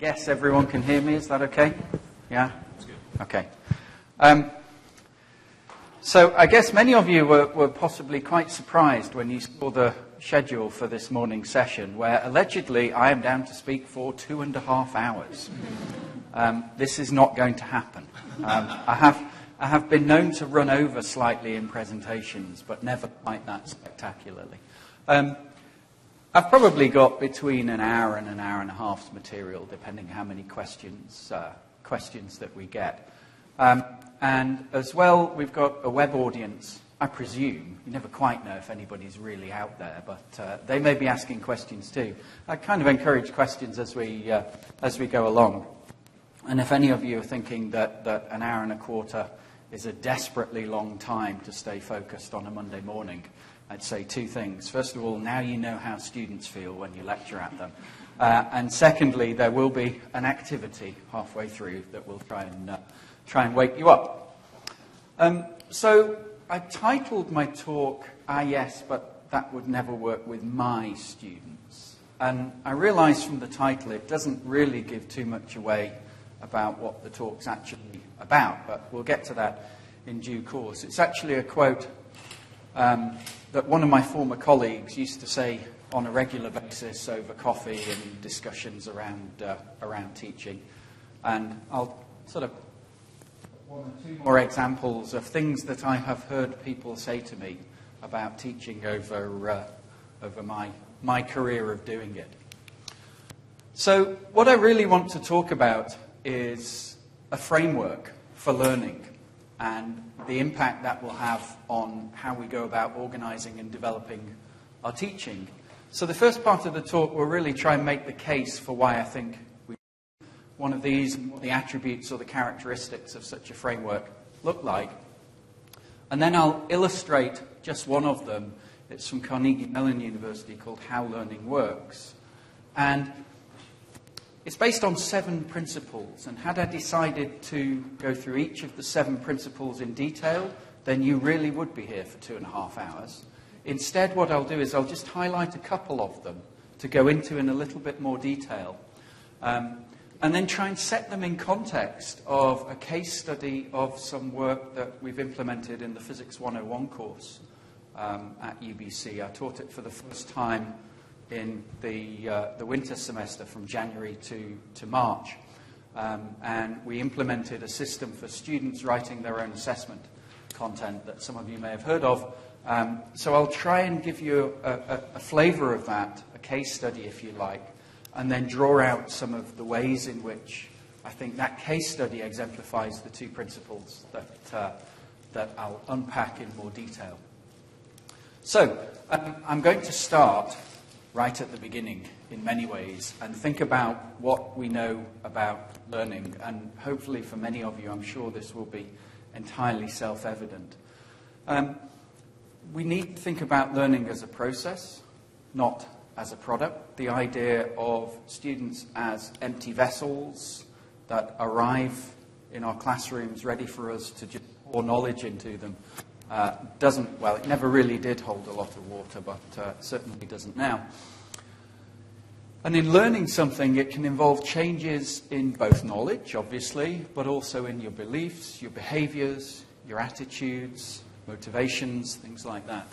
guess everyone can hear me. Is that okay? Yeah? That's good. Okay. So I guess many of you were possibly quite surprised when you saw the schedule for this morning's session, where allegedly I am down to speak for 2.5 hours. This is not going to happen. I have been known to run over slightly in presentations, but never quite that spectacularly. I've probably got between an hour and an hour and a half's material, depending how many questions that we get. And as well, we've got a web audience, I presume. You never quite know if anybody's really out there, but they may be asking questions too. I kind of encourage questions as we go along. And if any of you are thinking that an hour and a quarter is a desperately long time to stay focused on a Monday morning, I'd say two things. First of all, now you know how students feel when you lecture at them. And secondly, there will be an activity halfway through that will try and wake you up. So I titled my talk, Yes, but that would never work with my students. And I realize from the title it doesn't really give too much away about what the talk's actually about, but we'll get to that in due course. It's actually a quote that one of my former colleagues used to say on a regular basis over coffee and discussions around teaching. And I'll sort of one or two more examples of things that I have heard people say to me about teaching over my career of doing it. So what I really want to talk about is a framework for learning and the impact that will have on how we go about organizing and developing our teaching. So the first part of the talk will really try and make the case for why I think one of these, and what the attributes or the characteristics of such a framework look like. And then I'll illustrate just one of them. It's from Carnegie Mellon University, called How Learning Works. And it's based on 7 principles. And had I decided to go through each of the 7 principles in detail, then you really would be here for 2.5 hours. Instead, what I'll do is I'll just highlight a couple of them to go into in a little bit more detail. And then try and set them in context of a case study of some work that we've implemented in the Physics 101 course at UBC. I taught it for the first time in the winter semester from January to March. And we implemented a system for students writing their own assessment content that some of you may have heard of. So I'll try and give you a flavor of that, a case study if you like, and then draw out some of the ways in which I think that case study exemplifies the 2 principles that I'll unpack in more detail. So I'm going to start right at the beginning in many ways and think about what we know about learning. And hopefully for many of you, I'm sure this will be entirely self-evident. We need to think about learning as a process, not as a product. The idea of students as empty vessels that arrive in our classrooms ready for us to just pour knowledge into them it never really did hold a lot of water, but certainly doesn't now. And in learning something, it can involve changes in both knowledge, obviously, but also in your beliefs, your behaviors, your attitudes, motivations, things like that.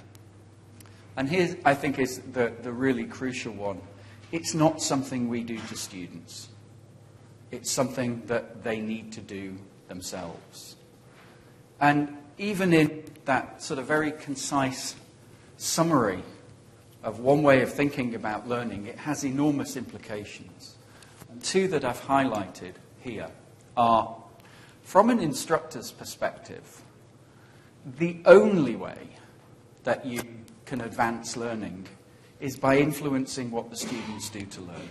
And here, I think, is the really crucial one. It's not something we do to students. It's something that they need to do themselves. And even in that sort of very concise summary of one way of thinking about learning, it has enormous implications. And 2 that I've highlighted here are, from an instructor's perspective, the only way that you can advance learning is by influencing what the students do to learn.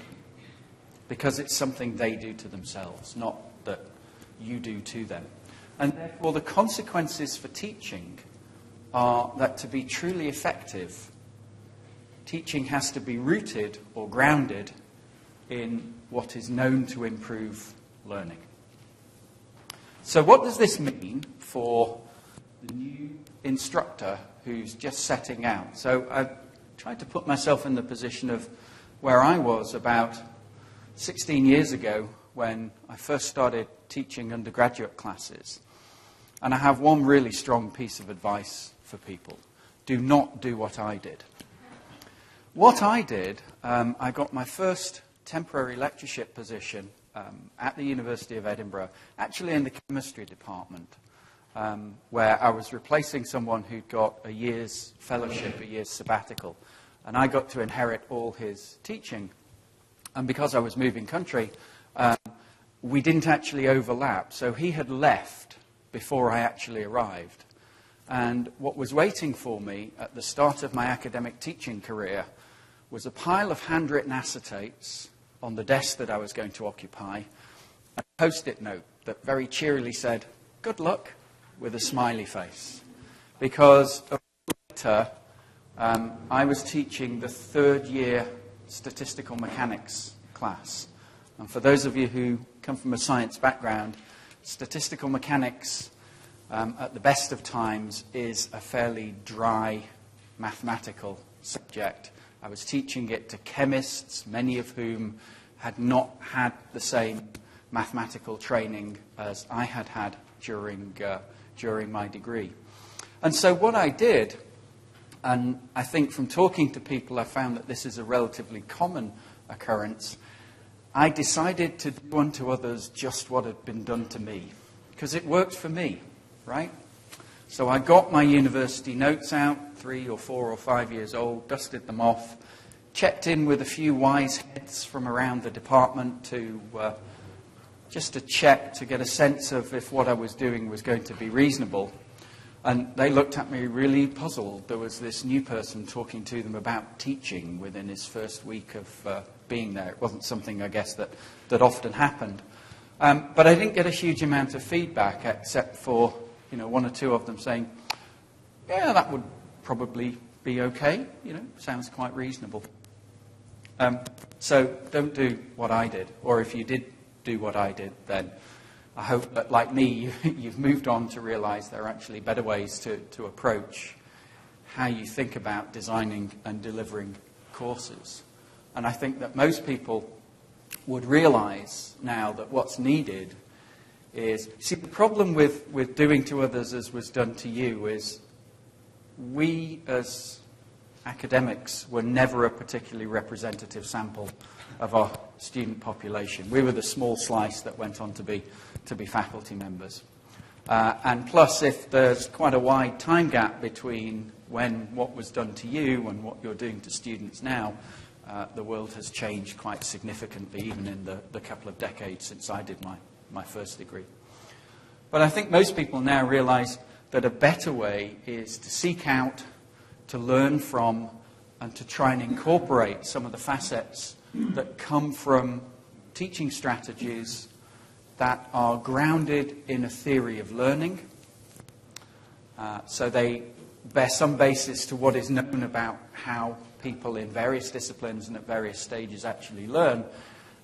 Because it's something they do to themselves, not that you do to them. And therefore the consequences for teaching are that to be truly effective, teaching has to be rooted or grounded in what is known to improve learning. So what does this mean for the new instructor who's just setting out? So I tried to put myself in the position of where I was about 16 years ago when I first started teaching undergraduate classes. And I have one really strong piece of advice for people. Do not do what I did. What I did, I got my first temporary lectureship position at the University of Edinburgh, actually in the chemistry department, where I was replacing someone who'd got a year's fellowship, a year's sabbatical. And I got to inherit all his teaching. And because I was moving country, we didn't actually overlap. So he had left before I actually arrived. And what was waiting for me at the start of my academic teaching career was a pile of handwritten acetates on the desk that I was going to occupy, and a post-it note that very cheerily said, "Good luck," with a smiley face. Because a week later, I was teaching the third year statistical mechanics class. And for those of you who come from a science background, statistical mechanics, at the best of times, is a fairly dry mathematical subject. I was teaching it to chemists, many of whom had not had the same mathematical training as I had had during my degree. And so what I did, and I think from talking to people I found that this is a relatively common occurrence, I decided to do unto others just what had been done to me, because it worked for me, right? So I got my university notes out, 3 or 4 or 5 years old, dusted them off, checked in with a few wise heads from around the department to just to check, to get a sense of if what I was doing was going to be reasonable. And they looked at me really puzzled. There was this new person talking to them about teaching within his first week of being there. It wasn't something, I guess, that often happened. But I didn't get a huge amount of feedback, except for 1 or 2 of them saying, "Yeah, that would probably be okay. Sounds quite reasonable." So don't do what I did. Or if you did do what I did, then I hope that, like me, you've moved on to realize there are actually better ways to approach how you think about designing and delivering courses. And I think that most people would realize now that what's needed is... See, the problem with doing to others as was done to you is we, as academics, were never a particularly representative sample of our student population. We were the small slice that went on to be faculty members. And plus, if there's quite a wide time gap between what was done to you and what you're doing to students now, the world has changed quite significantly, even in the couple of decades since I did my first degree. But I think most people now realize that a better way is to seek out, to learn from, and to try and incorporate some of the facets that come from teaching strategies that are grounded in a theory of learning. So they bear some basis to what is known about how people in various disciplines and at various stages actually learn.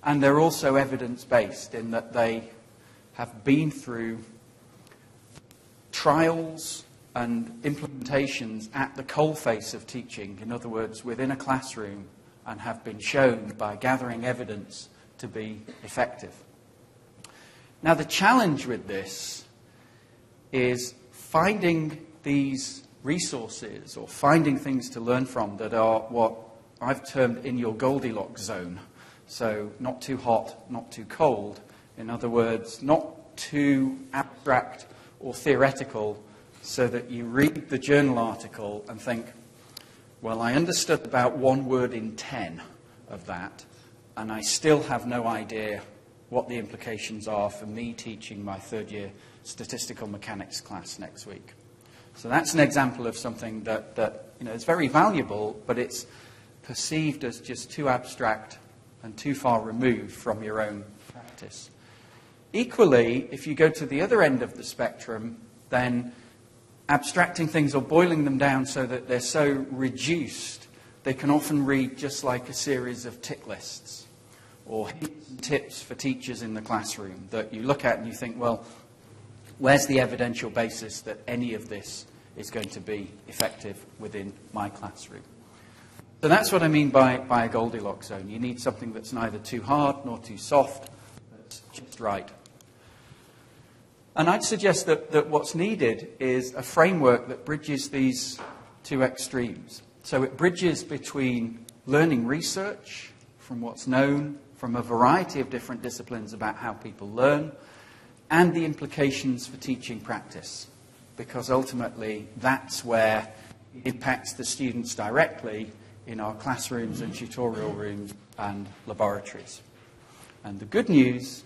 And they're also evidence-based in that they have been through trials and implementations at the coalface of teaching, in other words, within a classroom, and have been shown by gathering evidence to be effective. Now, the challenge with this is finding these resources or finding things to learn from that are what I've termed in your Goldilocks zone. So not too hot, not too cold. In other words, not too abstract or theoretical, so that you read the journal article and think, well, I understood about 1 word in 10 of that, and I still have no idea what the implications are for me teaching my third year statistical mechanics class next week. So that's an example of something that is very valuable, but it's perceived as just too abstract and too far removed from your own practice. Equally, if you go to the other end of the spectrum, then abstracting things or boiling them down so that they're so reduced, they can often read just like a series of tick lists or hints and tips for teachers in the classroom that you look at and you think, well, where's the evidential basis that any of this is going to be effective within my classroom? So that's what I mean by a Goldilocks zone. You need something that's neither too hard nor too soft, that's just right. And I'd suggest that what's needed is a framework that bridges these two extremes. So it bridges between learning research from what's known from a variety of different disciplines about how people learn and the implications for teaching practice, because ultimately that's where it impacts the students directly in our classrooms and tutorial rooms and laboratories. And the good news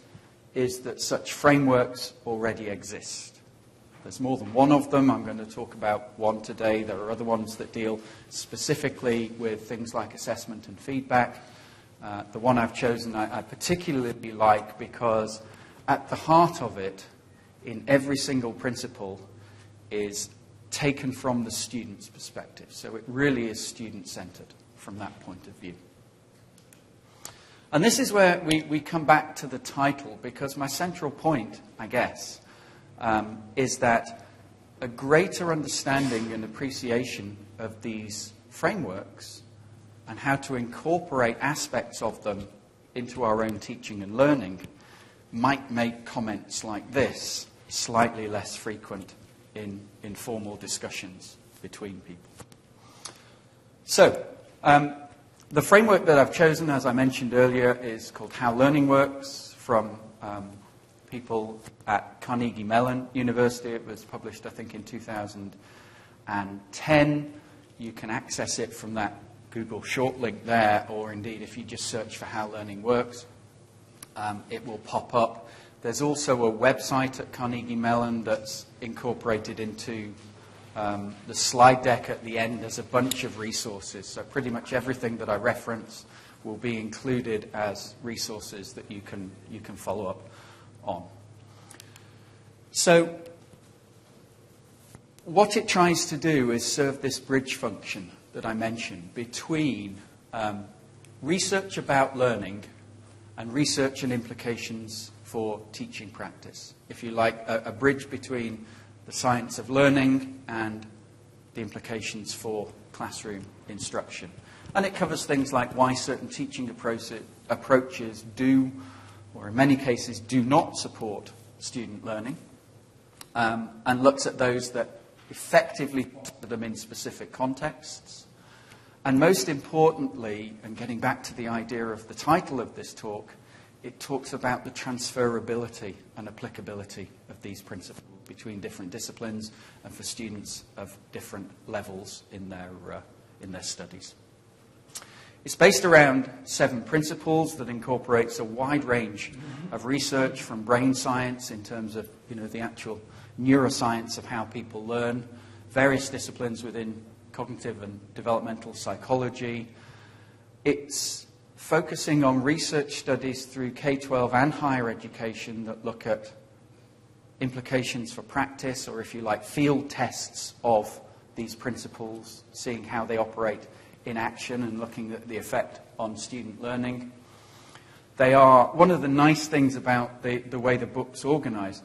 is that such frameworks already exist. There's more than one of them. I'm going to talk about one today. There are other ones that deal specifically with things like assessment and feedback. The one I've chosen I particularly like because at the heart of it, in every single principle, is taken from the student's perspective. So it really is student-centered from that point of view. And this is where we come back to the title, because my central point, I guess, is that a greater understanding and appreciation of these frameworks and how to incorporate aspects of them into our own teaching and learning might make comments like this slightly less frequent in informal discussions between people. So, the framework that I've chosen, as I mentioned earlier, is called How Learning Works, from people at Carnegie Mellon University. It was published, I think, in 2010. You can access it from that Google short link there, or indeed, if you just search for How Learning Works, it will pop up. There's also a website at Carnegie Mellon that's incorporated into the slide deck at the end. There's a bunch of resources, so pretty much everything that I reference will be included as resources that you can follow up on. So what it tries to do is serve this bridge function that I mentioned between research about learning and research and implications for teaching practice. If you like, a bridge between the science of learning and the implications for classroom instruction. And it covers things like why certain teaching approaches do, or in many cases, do not support student learning, and looks at those that effectively put them in specific contexts. And most importantly, and getting back to the idea of the title of this talk, it talks about the transferability and applicability of these principles between different disciplines and for students of different levels in their studies. It's based around 7 principles that incorporates a wide range of research from brain science in terms of the actual neuroscience of how people learn, various disciplines within cognitive and developmental psychology. It's focusing on research studies through K-12 and higher education that look at implications for practice, or if you like, field tests of these principles, seeing how they operate in action and looking at the effect on student learning. They are one of the nice things about the way the book's organized.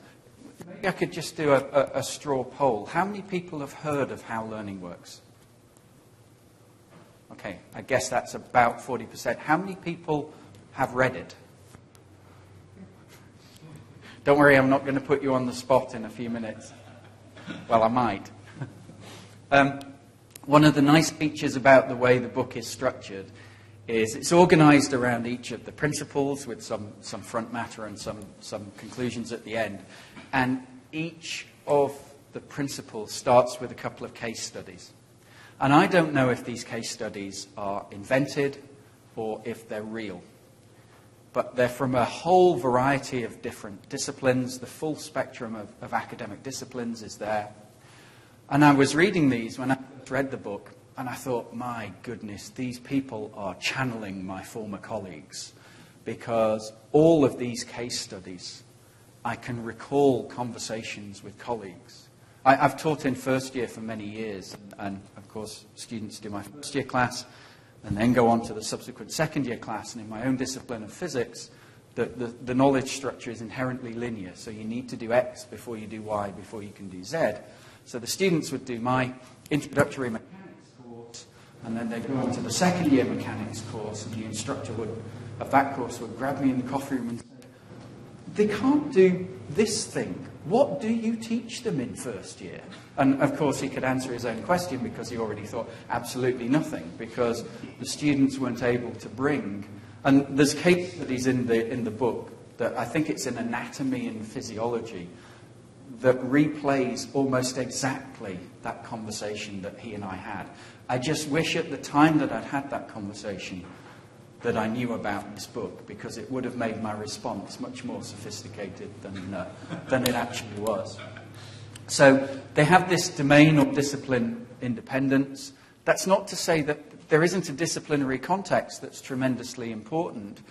Maybe I could just do a straw poll. How many people have heard of How Learning Works? Okay, I guess that's about 40%. How many people have read it? Don't worry, I'm not going to put you on the spot in a few minutes. Well, I might. One of the nice features about the way the book is structured is it's organized around each of the principles with some front matter and some conclusions at the end. And each of the principles starts with a couple of case studies. And I don't know if these case studies are invented or if they're real. But they're from a whole variety of different disciplines. The full spectrum of academic disciplines is there. And I was reading these when I read the book, and I thought, my goodness, these people are channeling my former colleagues, because all of these case studies, I can recall conversations with colleagues. I've taught in first year for many years, and of course students do my first year class and then go on to the subsequent second year class. And in my own discipline of physics, the knowledge structure is inherently linear, so you need to do X before you do Y before you can do Z. So the students would do my introductory mechanics course, And then they'd go on to the second year mechanics course, and the instructor of that course would grab me in the coffee room and say, they can't do this thing. What do you teach them in first year? And of course he could answer his own question because he already thought absolutely nothing, because the students weren't able to bring. And there's case studies in the book that I think it's in Anatomy and Physiology that replays almost exactly that conversation that he and I had. I just wish at the time that I'd had that conversation that I knew about this book, because it would have made my response much more sophisticated than it actually was. So they have this domain or discipline independence. That's not to say that there isn't a disciplinary context that's tremendously important,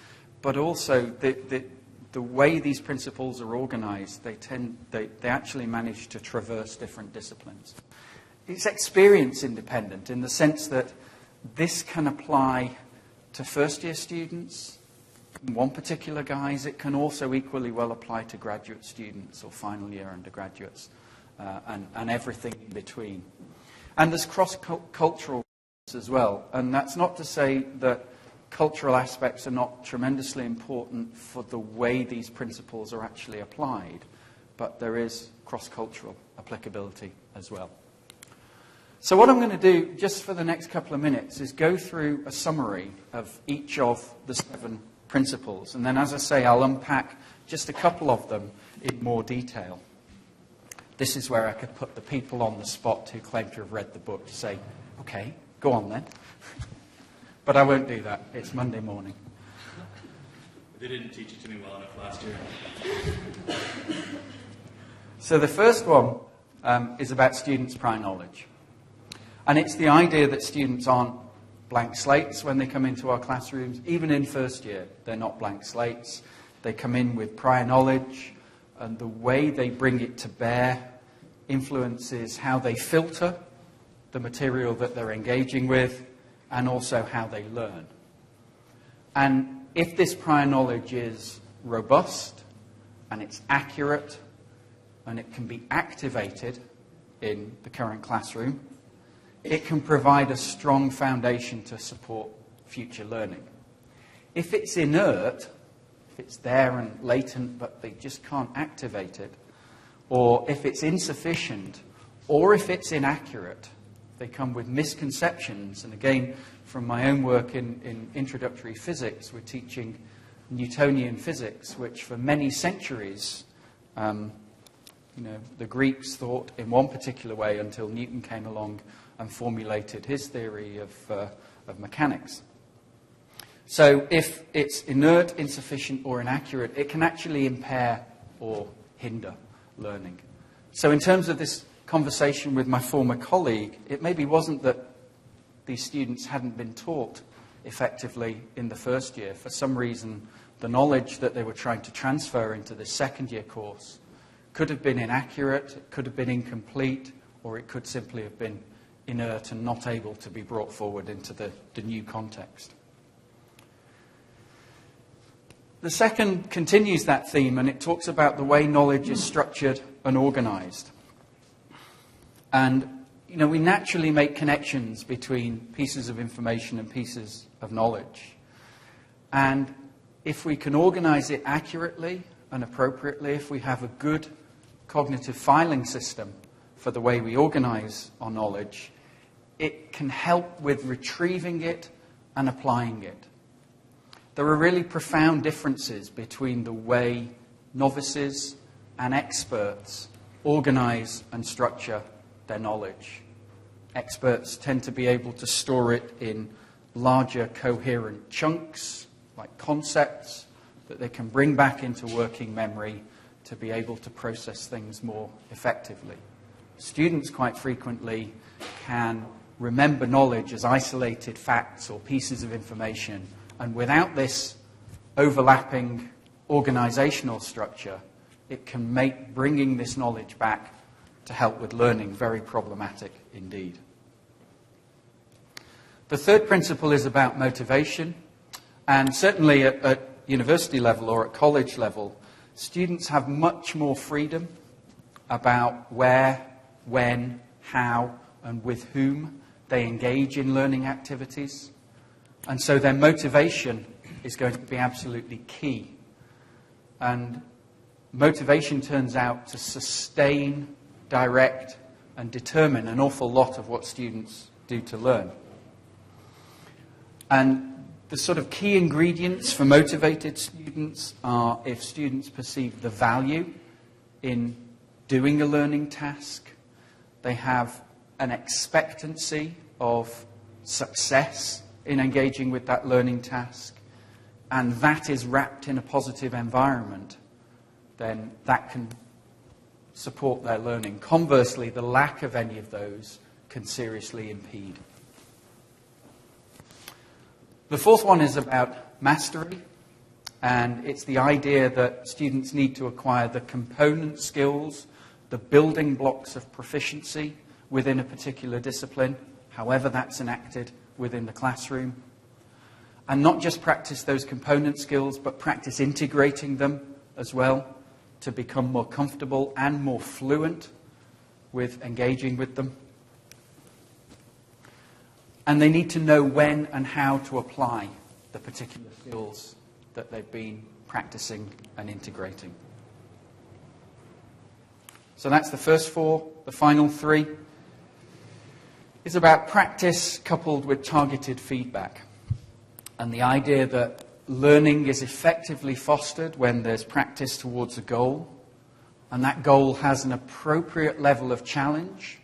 but also the way these principles are organized, they actually manage to traverse different disciplines. It's experience independent in the sense that this can apply to first-year students, in one particular guise. It can also equally well apply to graduate students or final-year undergraduates and everything in between. And there's cross-cultural as well. And that's not to say that cultural aspects are not tremendously important for the way these principles are actually applied, but there is cross-cultural applicability as well. So what I'm going to do just for the next couple of minutes is go through a summary of each of the 7 principles. And then, as I say, I'll unpack just a couple of them in more detail. This is where I could put the people on the spot who claim to have read the book to say, okay, go on then. But I won't do that. It's Monday morning. They didn't teach it to me well enough last year. So the first one is about students' prior knowledge. And it's the idea that students aren't blank slates when they come into our classrooms. Even in first year, they're not blank slates. They come in with prior knowledge, and the way they bring it to bear influences how they filter the material that they're engaging with, and also how they learn. And if this prior knowledge is robust, and it's accurate, and it can be activated in the current classroom, it can provide a strong foundation to support future learning. If it's inert, if it's there and latent but they just can't activate it, or if it's insufficient, or if it's inaccurate, they come with misconceptions. And again, from my own work in introductory physics, we're teaching Newtonian physics, which for many centuries, the Greeks thought in one particular way until Newton came along and formulated his theory of mechanics. So if it's inert, insufficient, or inaccurate, it can actually impair or hinder learning. So in terms of this conversation with my former colleague, it maybe wasn't that these students hadn't been taught effectively in the first year. For some reason, the knowledge that they were trying to transfer into the second year course could have been inaccurate, it could have been incomplete, or it could simply have been inert and not able to be brought forward into the new context. The second continues that theme, and it talks about the way knowledge is structured and organized. And, we naturally make connections between pieces of information and pieces of knowledge. And if we can organize it accurately and appropriately, if we have a good cognitive filing system for the way we organize our knowledge, it can help with retrieving it and applying it. There are really profound differences between the way novices and experts organize and structure their knowledge. Experts tend to be able to store it in larger coherent chunks, like concepts, that they can bring back into working memory to be able to process things more effectively. Students quite frequently can remember knowledge as isolated facts or pieces of information, and without this overlapping organizational structure, it can make bringing this knowledge back to help with learning very problematic indeed. The third principle is about motivation, and certainly at university level or at college level, students have much more freedom about where, when, how, and with whom they engage in learning activities. And so their motivation is going to be absolutely key. And motivation turns out to sustain, direct, and determine an awful lot of what students do to learn. And the sort of key ingredients for motivated students are if students perceive the value in doing a learning task, they have an expectancy of success in engaging with that learning task, and that is wrapped in a positive environment, then that can support their learning. Conversely, the lack of any of those can seriously impede. The fourth one is about mastery, and it's the idea that students need to acquire the component skills, the building blocks of proficiency within a particular discipline, however that's enacted within the classroom. And not just practice those component skills, but practice integrating them as well to become more comfortable and more fluent with engaging with them. And they need to know when and how to apply the particular skills that they've been practicing and integrating. So that's the first four. The final three is about practice coupled with targeted feedback. And the idea that learning is effectively fostered when there's practice towards a goal, and that goal has an appropriate level of challenge,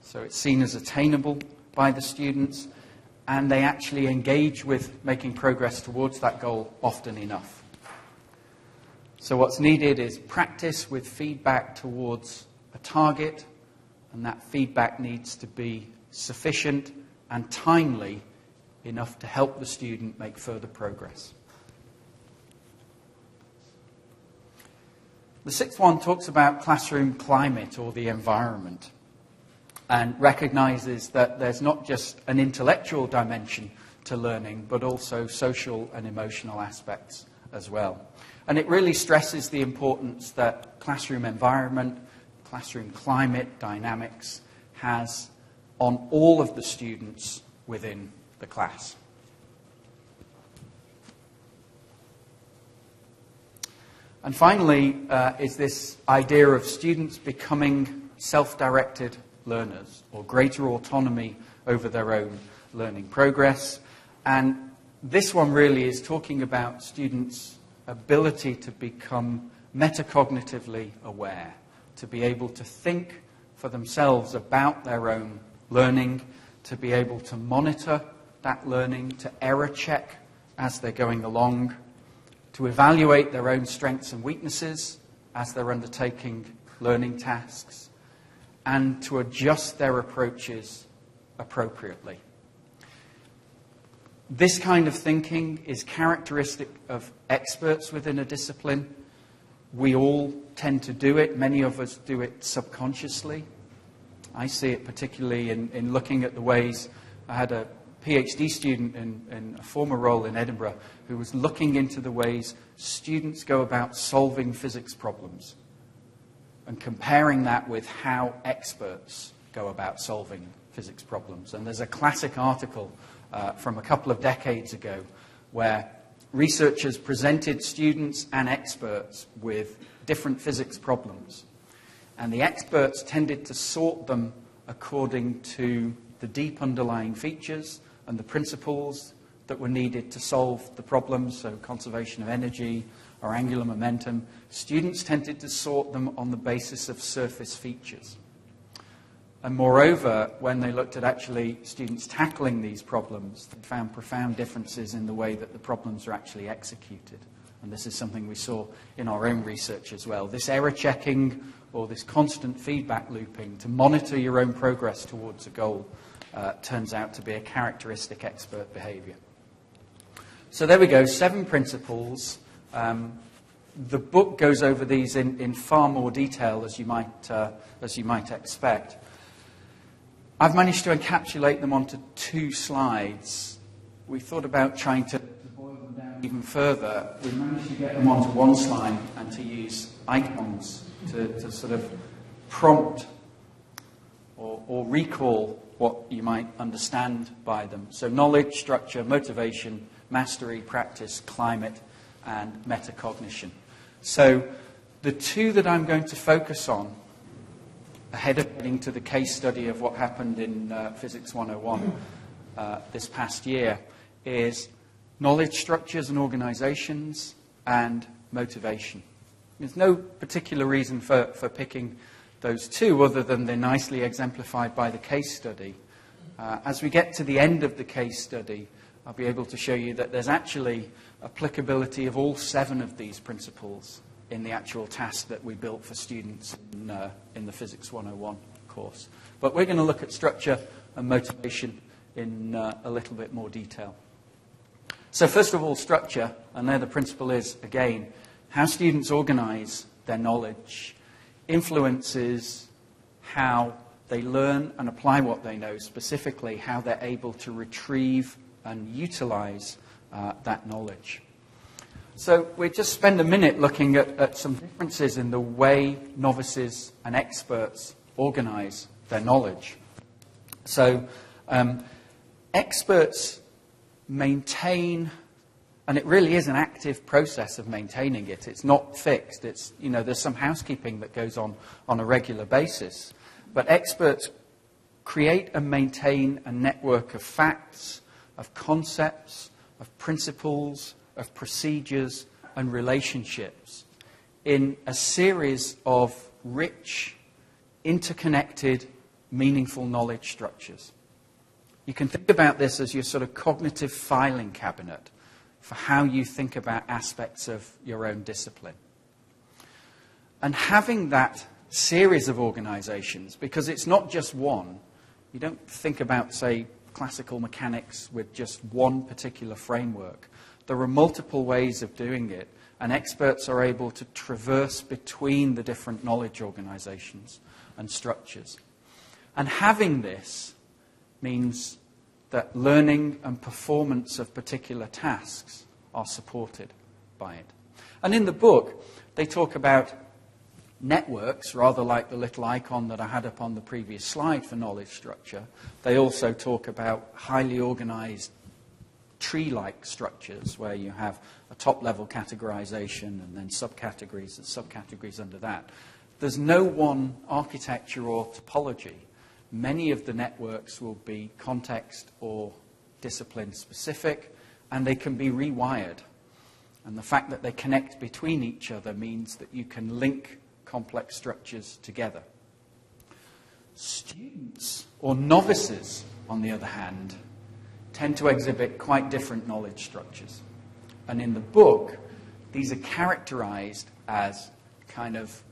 so it's seen as attainable by the students, and they actually engage with making progress towards that goal often enough. So what's needed is practice with feedback towards a target, and that feedback needs to be sufficient and timely enough to help the student make further progress. The sixth one talks about classroom climate or the environment, and recognises that there's not just an intellectual dimension to learning, but also social and emotional aspects as well. And it really stresses the importance that classroom environment, classroom climate, dynamics has on all of the students within the class. And finally is this idea of students becoming self-directed learners or greater autonomy over their own learning progress. And this one really is talking about students' ability to become metacognitively aware, to be able to think for themselves about their own learning, to be able to monitor that learning, to error check as they're going along, to evaluate their own strengths and weaknesses as they're undertaking learning tasks, and to adjust their approaches appropriately. This kind of thinking is characteristic of experts within a discipline. We all tend to do it. Many of us do it subconsciously. I see it particularly in looking at the ways I had a PhD student in a former role in Edinburgh who was looking into the ways students go about solving physics problems and comparing that with how experts go about solving physics problems. And there's a classic article from a couple of decades ago where researchers presented students and experts with different physics problems. And the experts tended to sort them according to the deep underlying features and the principles that were needed to solve the problems, so conservation of energy or angular momentum. Students tended to sort them on the basis of surface features. And moreover, when they looked at actually students tackling these problems, they found profound differences in the way that the problems are actually executed. And this is something we saw in our own research as well. This error checking or this constant feedback looping to monitor your own progress towards a goal turns out to be a characteristic expert behavior. So there we go, 7 principles. The book goes over these in far more detail, as you might expect. I've managed to encapsulate them onto 2 slides. We thought about trying to boil them down even further. We managed to get them onto 1 slide and to use icons to sort of prompt or recall what you might understand by them. So knowledge, structure, motivation, mastery, practice, climate, and metacognition. So the two that I'm going to focus on ahead of getting to the case study of what happened in Physics 101 this past year is knowledge structures and organizations and motivation. There's no particular reason for picking those two other than they're nicely exemplified by the case study. As we get to the end of the case study, I'll be able to show you that there's actually applicability of all 7 of these principles in the actual task that we built for students in the Physics 101 course. But we're going to look at structure and motivation in a little bit more detail. So first of all, structure, and there the principle is, again, how students organize their knowledge influences how they learn and apply what they know, specifically how they're able to retrieve and utilize that knowledge. So we'll just spend a minute looking at some differences in the way novices and experts organize their knowledge. So experts maintain, and it really is an active process of maintaining it. It's not fixed. It's, there's some housekeeping that goes on a regular basis. But experts create and maintain a network of facts, of concepts, of principles, of procedures and relationships in a series of rich, interconnected, meaningful knowledge structures. You can think about this as your sort of cognitive filing cabinet for how you think about aspects of your own discipline. And having that series of organizations, because it's not just one, you don't think about, say, classical mechanics with just one particular framework. There are multiple ways of doing it, and experts are able to traverse between the different knowledge organizations and structures. And having this means that learning and performance of particular tasks are supported by it. And in the book, they talk about networks, rather like the little icon that I had up on the previous slide for knowledge structure. They also talk about highly organized tree-like structures where you have a top-level categorization and then subcategories and subcategories under that. There's no one architecture or topology. Many of the networks will be context or discipline specific, and they can be rewired. And the fact that they connect between each other means that you can link complex structures together. Students, or novices, on the other hand, tend to exhibit quite different knowledge structures. And in the book, these are characterized as kind of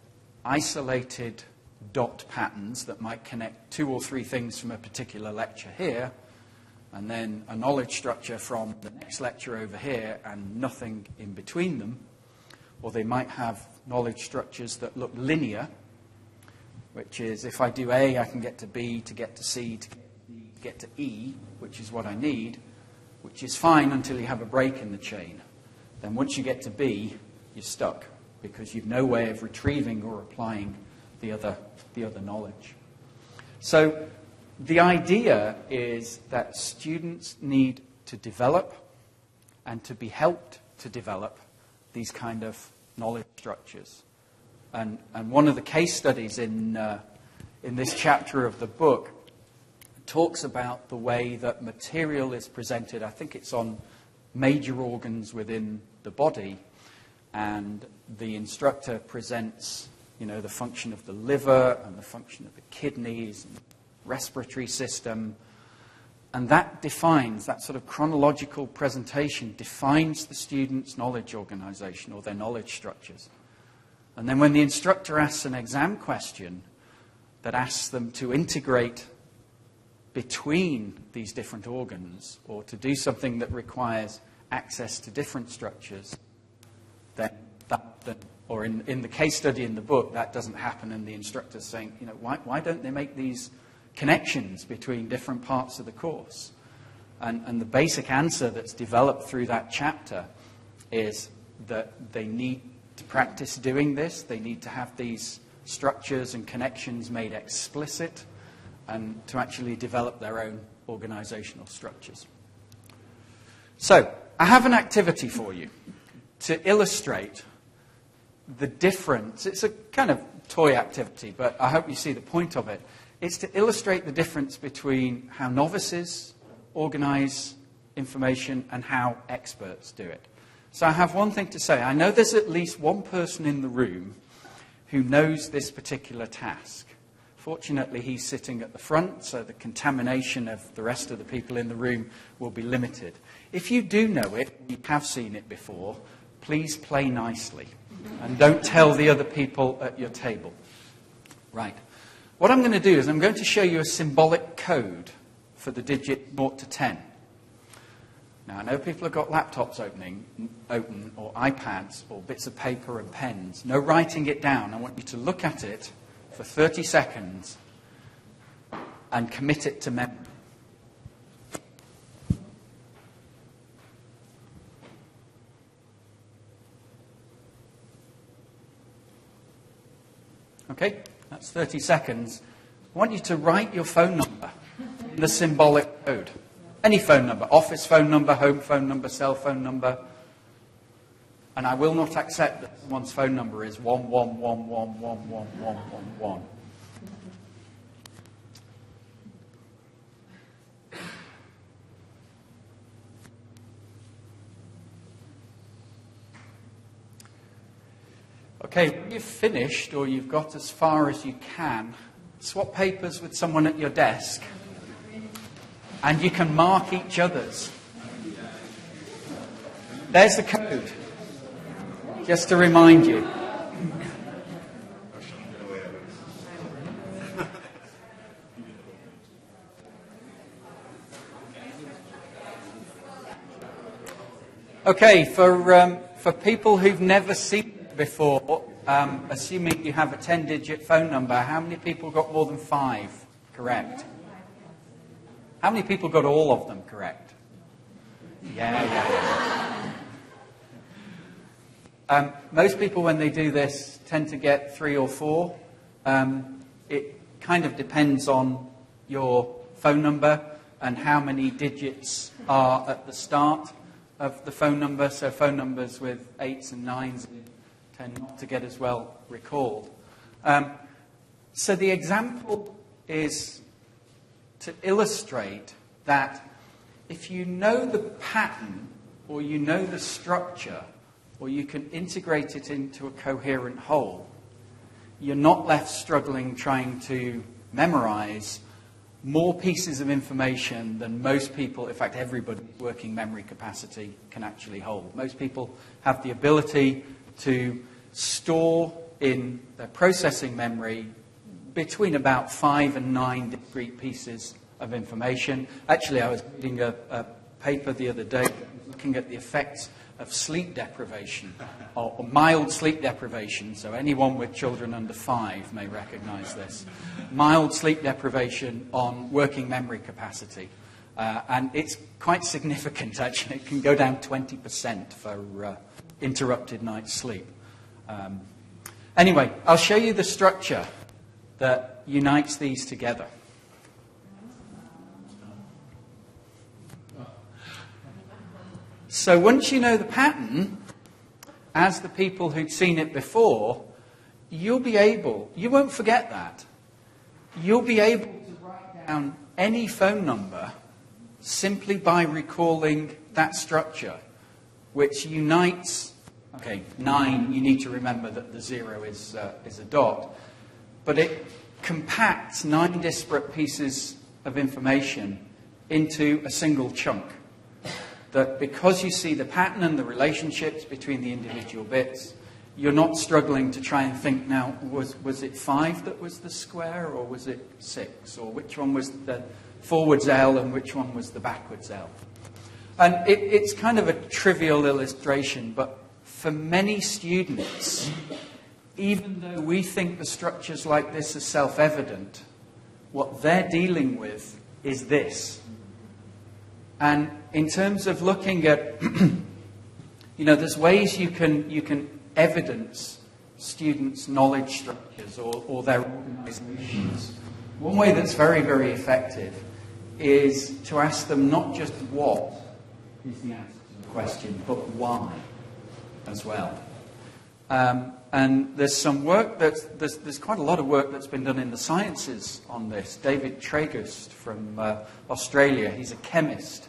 isolated dot patterns that might connect 2 or 3 things from a particular lecture here, and then a knowledge structure from the next lecture over here, and nothing in between them. Or they might have knowledge structures that look linear, which is if I do A, I can get to B, to get to C, to get to E, which is what I need, which is fine until you have a break in the chain. Then once you get to B, you're stuck, because you've no way of retrieving or applying the other knowledge. So the idea is that students need to develop and to be helped to develop these kind of knowledge structures. And one of the case studies in this chapter of the book talks about the way that material is presented. I think it's on major organs within the body, and the instructor presents, the function of the liver and the function of the kidneys and respiratory system. And that defines, that sort of chronological presentation defines the student's knowledge organization or their knowledge structures. And then when the instructor asks an exam question that asks them to integrate between these different organs or to do something that requires access to different structures, then or in the case study in the book, that doesn't happen, and the instructor's saying, why don't they make these connections between different parts of the course? And the basic answer that's developed through that chapter is that they need to practice doing this. They need to have these structures and connections made explicit, and to actually develop their own organizational structures. So, I have an activity for you to illustrate the difference. It's a kind of toy activity, but I hope you see the point of it. It's to illustrate the difference between how novices organize information and how experts do it. So I have one thing to say. I know there's at least one person in the room who knows this particular task. Fortunately, he's sitting at the front, so the contamination of the rest of the people in the room will be limited. If you do know it, you have seen it before, please play nicely. And don't tell the other people at your table. Right. What I'm going to do is I'm going to show you a symbolic code for the digit 0 to 10. Now, I know people have got laptops open, or iPads, or bits of paper and pens. No writing it down. I want you to look at it for 30 seconds and commit it to memory. Okay, that's 30 seconds. I want you to write your phone number in the symbolic code. Any phone number, office phone number, home phone number, cell phone number. And I will not accept that someone's phone number is 1111111111. Okay, when you've finished, or you've got as far as you can, swap papers with someone at your desk. And you can mark each other's. There's the code. Just to remind you. Okay, for people who've never seen it before, assuming you have a 10-digit phone number, how many people got more than 5 correct? How many people got all of them correct? Yeah. Most people, when they do this, tend to get 3 or 4. It kind of depends on your phone number and how many digits are at the start of the phone number. So phone numbers with 8s and 9s tend not to get as well recalled. So the example is to illustrate that if you know the pattern, or you know the structure, or you can integrate it into a coherent whole, you're not left struggling trying to memorize more pieces of information than most people, in fact everybody, working memory capacity can actually hold. Most people have the ability to store in their processing memory between about 5 and 9 discrete pieces of information. Actually, I was reading a paper the other day looking at the effects of sleep deprivation, or mild sleep deprivation. So anyone with children under 5 may recognize this. Mild sleep deprivation on working memory capacity. And it's quite significant, actually. It can go down 20% for interrupted night's sleep. Anyway, I'll show you the structure that unites these together. So once you know the pattern, as the people who'd seen it before, you won't forget that. You'll be able to write down any phone number simply by recalling that structure, which unites, 9, you need to remember that the 0 is a dot, but it compacts 9 disparate pieces of information into a single chunk. That because you see the pattern and the relationships between the individual bits, you're not struggling to try and think, now, was it 5 that was the square, or was it 6? Or which one was the forwards L and which one was the backwards L? And it's kind of a trivial illustration, but for many students, even though we think the structures like this are self-evident, what they're dealing with is this. And in terms of looking at, there's ways you can evidence students' knowledge structures or their organizations. One way that's very, very effective is to ask them not just what is the answer to the question, but why as well. And there's some work there's quite a lot of work that's been done in the sciences on this. David Tregust from Australia, he's a chemist.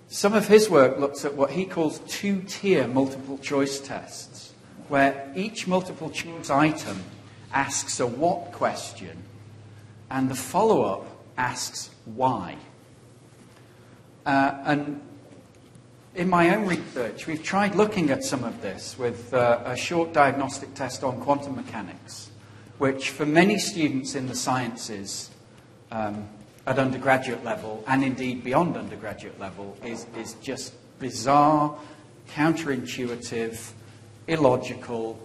Some of his work looks at what he calls two-tier multiple choice tests, where each multiple choice item asks a what question and the follow-up asks why. And in my own research, we've tried looking at some of this with a short diagnostic test on quantum mechanics, which for many students in the sciences at undergraduate level, and indeed beyond undergraduate level, is just bizarre, counterintuitive, illogical,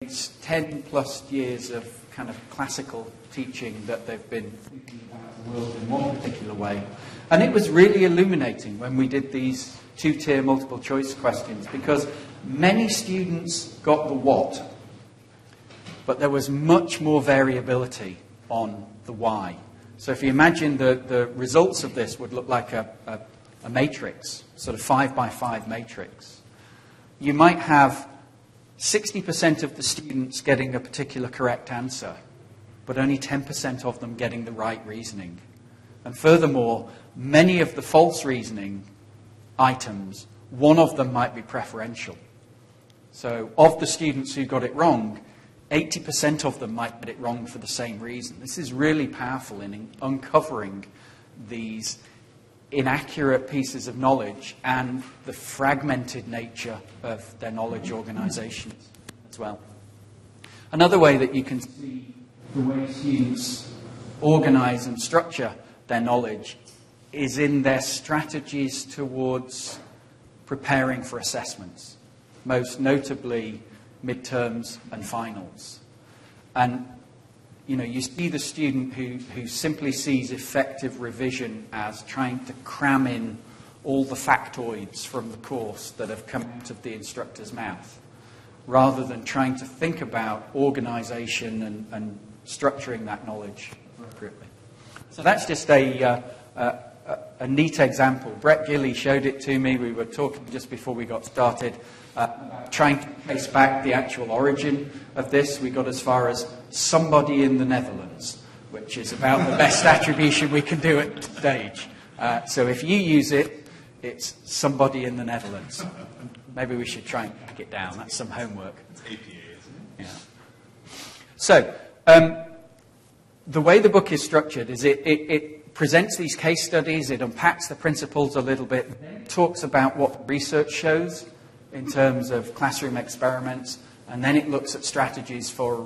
it's 10 plus years of kind of classical teaching that they've been thinking about the world in one particular way. And it was really illuminating when we did these two-tier multiple choice questions, because many students got the what, but there was much more variability on the why. So if you imagine the results of this would look like a matrix, sort of 5x5 matrix. You might have 60% of the students getting a particular correct answer, but only 10% of them getting the right reasoning. And furthermore, many of the false reasoning items, one of them might be preferential. So of the students who got it wrong, 80% of them might get it wrong for the same reason. This is really powerful in uncovering these inaccurate pieces of knowledge and the fragmented nature of their knowledge organizations as well. Another way that you can see the way students organize and structure their knowledge is in their strategies towards preparing for assessments, most notably midterms and finals. And you see the student who simply sees effective revision as trying to cram in all the factoids from the course that have come out of the instructor's mouth, rather than trying to think about organization and structuring that knowledge appropriately. So that's just a neat example. Brett Gilly showed it to me. We were talking just before we got started, trying to trace back the actual origin of this. We got as far as somebody in the Netherlands, which is about the best attribution we can do at this stage. So if you use it, it's somebody in the Netherlands. Maybe we should try and back it down. That's some homework. It's APA, isn't it? Yeah. So the way the book is structured is it presents these case studies, it unpacks the principles a little bit, talks about what research shows in terms of classroom experiments, and then it looks at strategies for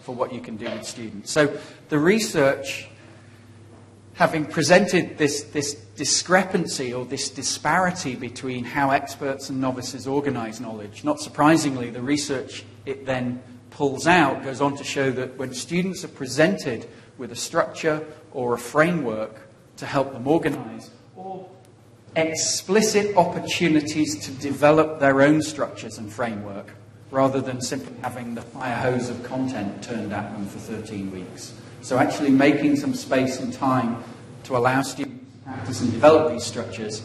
what you can do with students. So the research, having presented this discrepancy or this disparity between how experts and novices organize knowledge, not surprisingly, the research it then pulls out goes on to show that when students are presented with a structure or a framework to help them organize, or explicit opportunities to develop their own structures and framework, rather than simply having the fire hose of content turned at them for 13 weeks. So actually making some space and time to allow students to practice and develop these structures,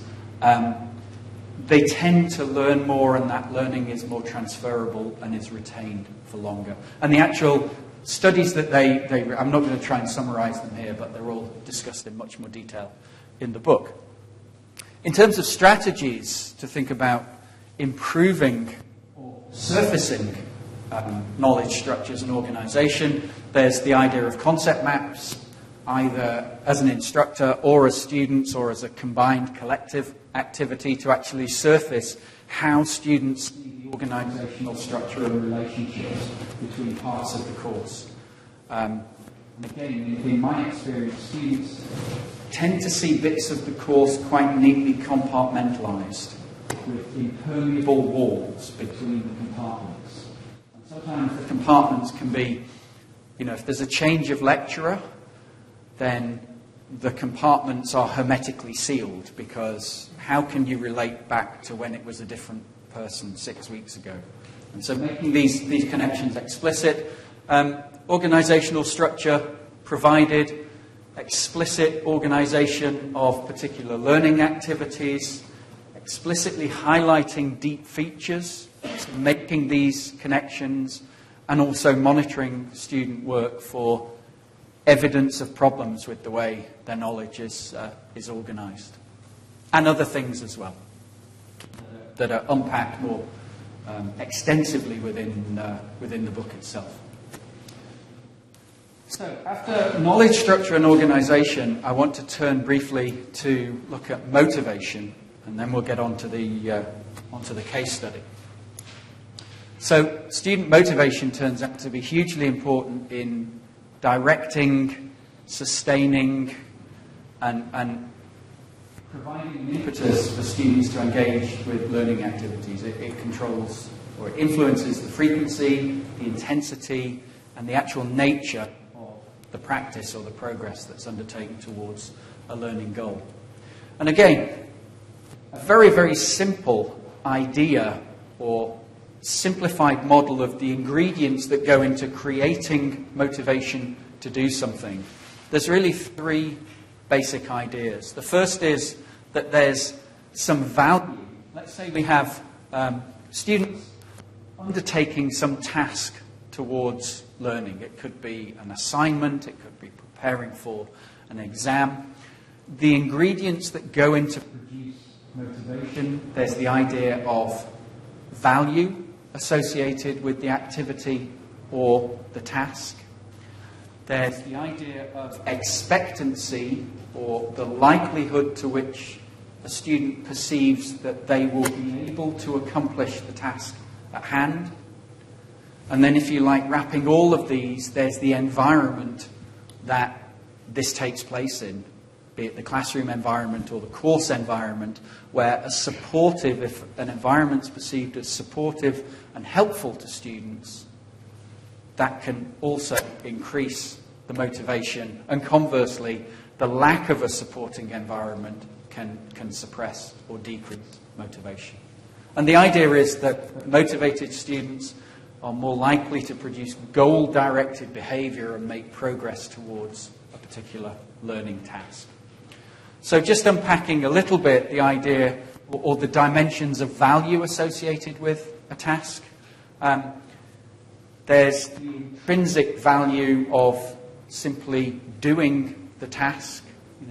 they tend to learn more, and that learning is more transferable and is retained for longer. And the actual studies that I'm not going to try and summarize them here, but they're all discussed in much more detail in the book. In terms of strategies to think about improving or surfacing knowledge structures and organization, there's the idea of concept maps, either as an instructor or as students or as a combined collective activity to actually surface how students see the organizational structure and relationships between parts of the course. Again, in my experience, students tend to see bits of the course quite neatly compartmentalized with impermeable walls between the compartments. And sometimes the compartments can be, if there's a change of lecturer, then the compartments are hermetically sealed, because how can you relate back to when it was a different person 6 weeks ago? And so making these connections explicit. Organizational structure, provided, explicit organisation of particular learning activities, explicitly highlighting deep features, making these connections, and also monitoring student work for evidence of problems with the way their knowledge is organised. And other things as well that are unpacked more extensively within the book itself. So, after knowledge structure and organisation, I want to turn briefly to look at motivation, and then we'll get onto the case study. So, student motivation turns out to be hugely important in directing, sustaining, and providing an impetus for students to engage with learning activities. It controls or it influences the frequency, the intensity, and the actual nature of the practice or the progress that's undertaken towards a learning goal. And again, a very, very simple idea or simplified model of the ingredients that go into creating motivation to do something. There's really three basic ideas. The first is that there's some value. Let's say we have students undertaking some task towards learning. It could be an assignment, it could be preparing for an exam. The ingredients that go into produce motivation, there's the idea of value associated with the activity or the task. There's the idea of expectancy, or the likelihood to which a student perceives that they will be able to accomplish the task at hand. And then, if you like, wrapping all of these, there's the environment that this takes place in, be it the classroom environment or the course environment, where if an environment's perceived as supportive and helpful to students, that can also increase the motivation, and conversely, the lack of a supporting environment can suppress or decrease motivation. And the idea is that motivated students are more likely to produce goal-directed behaviour and make progress towards a particular learning task. So just unpacking a little bit the idea or the dimensions of value associated with a task. There's the intrinsic value of simply doing the task.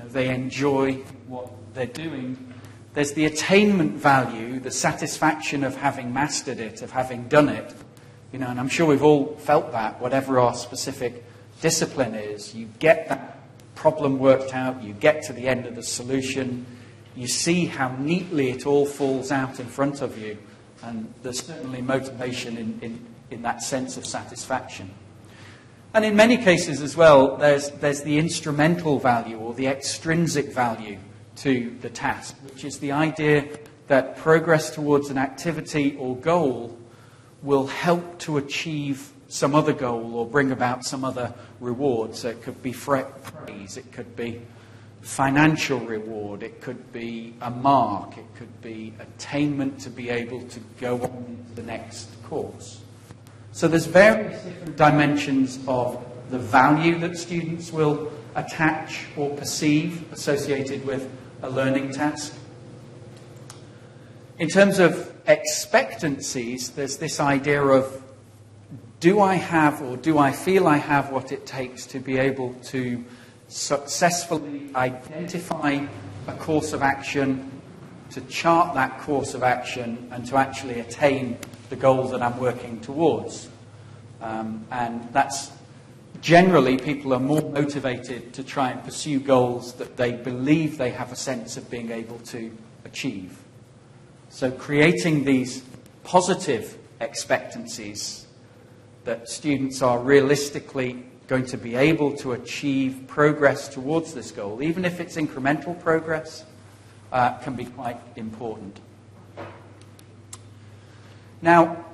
They enjoy what they're doing. There's the attainment value, the satisfaction of having mastered it, of having done it. And I'm sure we've all felt that, whatever our specific discipline is. You get that problem worked out, you get to the end of the solution, you see how neatly it all falls out in front of you, and there's certainly motivation in that sense of satisfaction. And in many cases as well, there's the instrumental value or the extrinsic value to the task, which is the idea that progress towards an activity or goal will help to achieve some other goal or bring about some other reward. So it could be praise, it could be financial reward, it could be a mark, it could be attainment to be able to go on to the next course. So there's various different dimensions of the value that students will attach or perceive associated with a learning task. In terms of expectancies, there's this idea of, do I have or do I feel I have what it takes to be able to successfully identify a course of action, to chart that course of action, and to actually attain the goal that I'm working towards. And that's generally, people are more motivated to try and pursue goals that they believe they have a sense of being able to achieve. So creating these positive expectancies that students are realistically going to be able to achieve progress towards this goal, even if it's incremental progress, can be quite important. Now,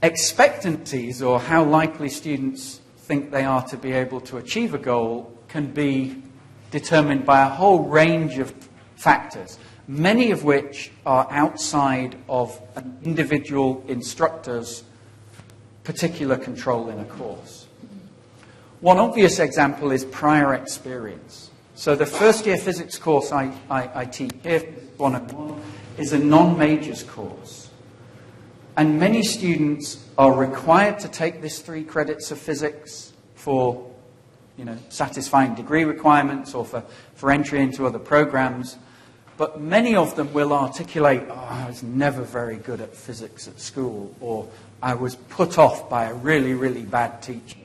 expectancies, or how likely students think they are to be able to achieve a goal, can be determined by a whole range of factors, many of which are outside of an individual instructor's particular control in a course. One obvious example is prior experience. So the first year physics course I teach here, 101, is a non-majors course. And many students are required to take this 3 credits of physics for, satisfying degree requirements or for entry into other programs. But many of them will articulate, I was never very good at physics at school, or I was put off by a really, really bad teacher,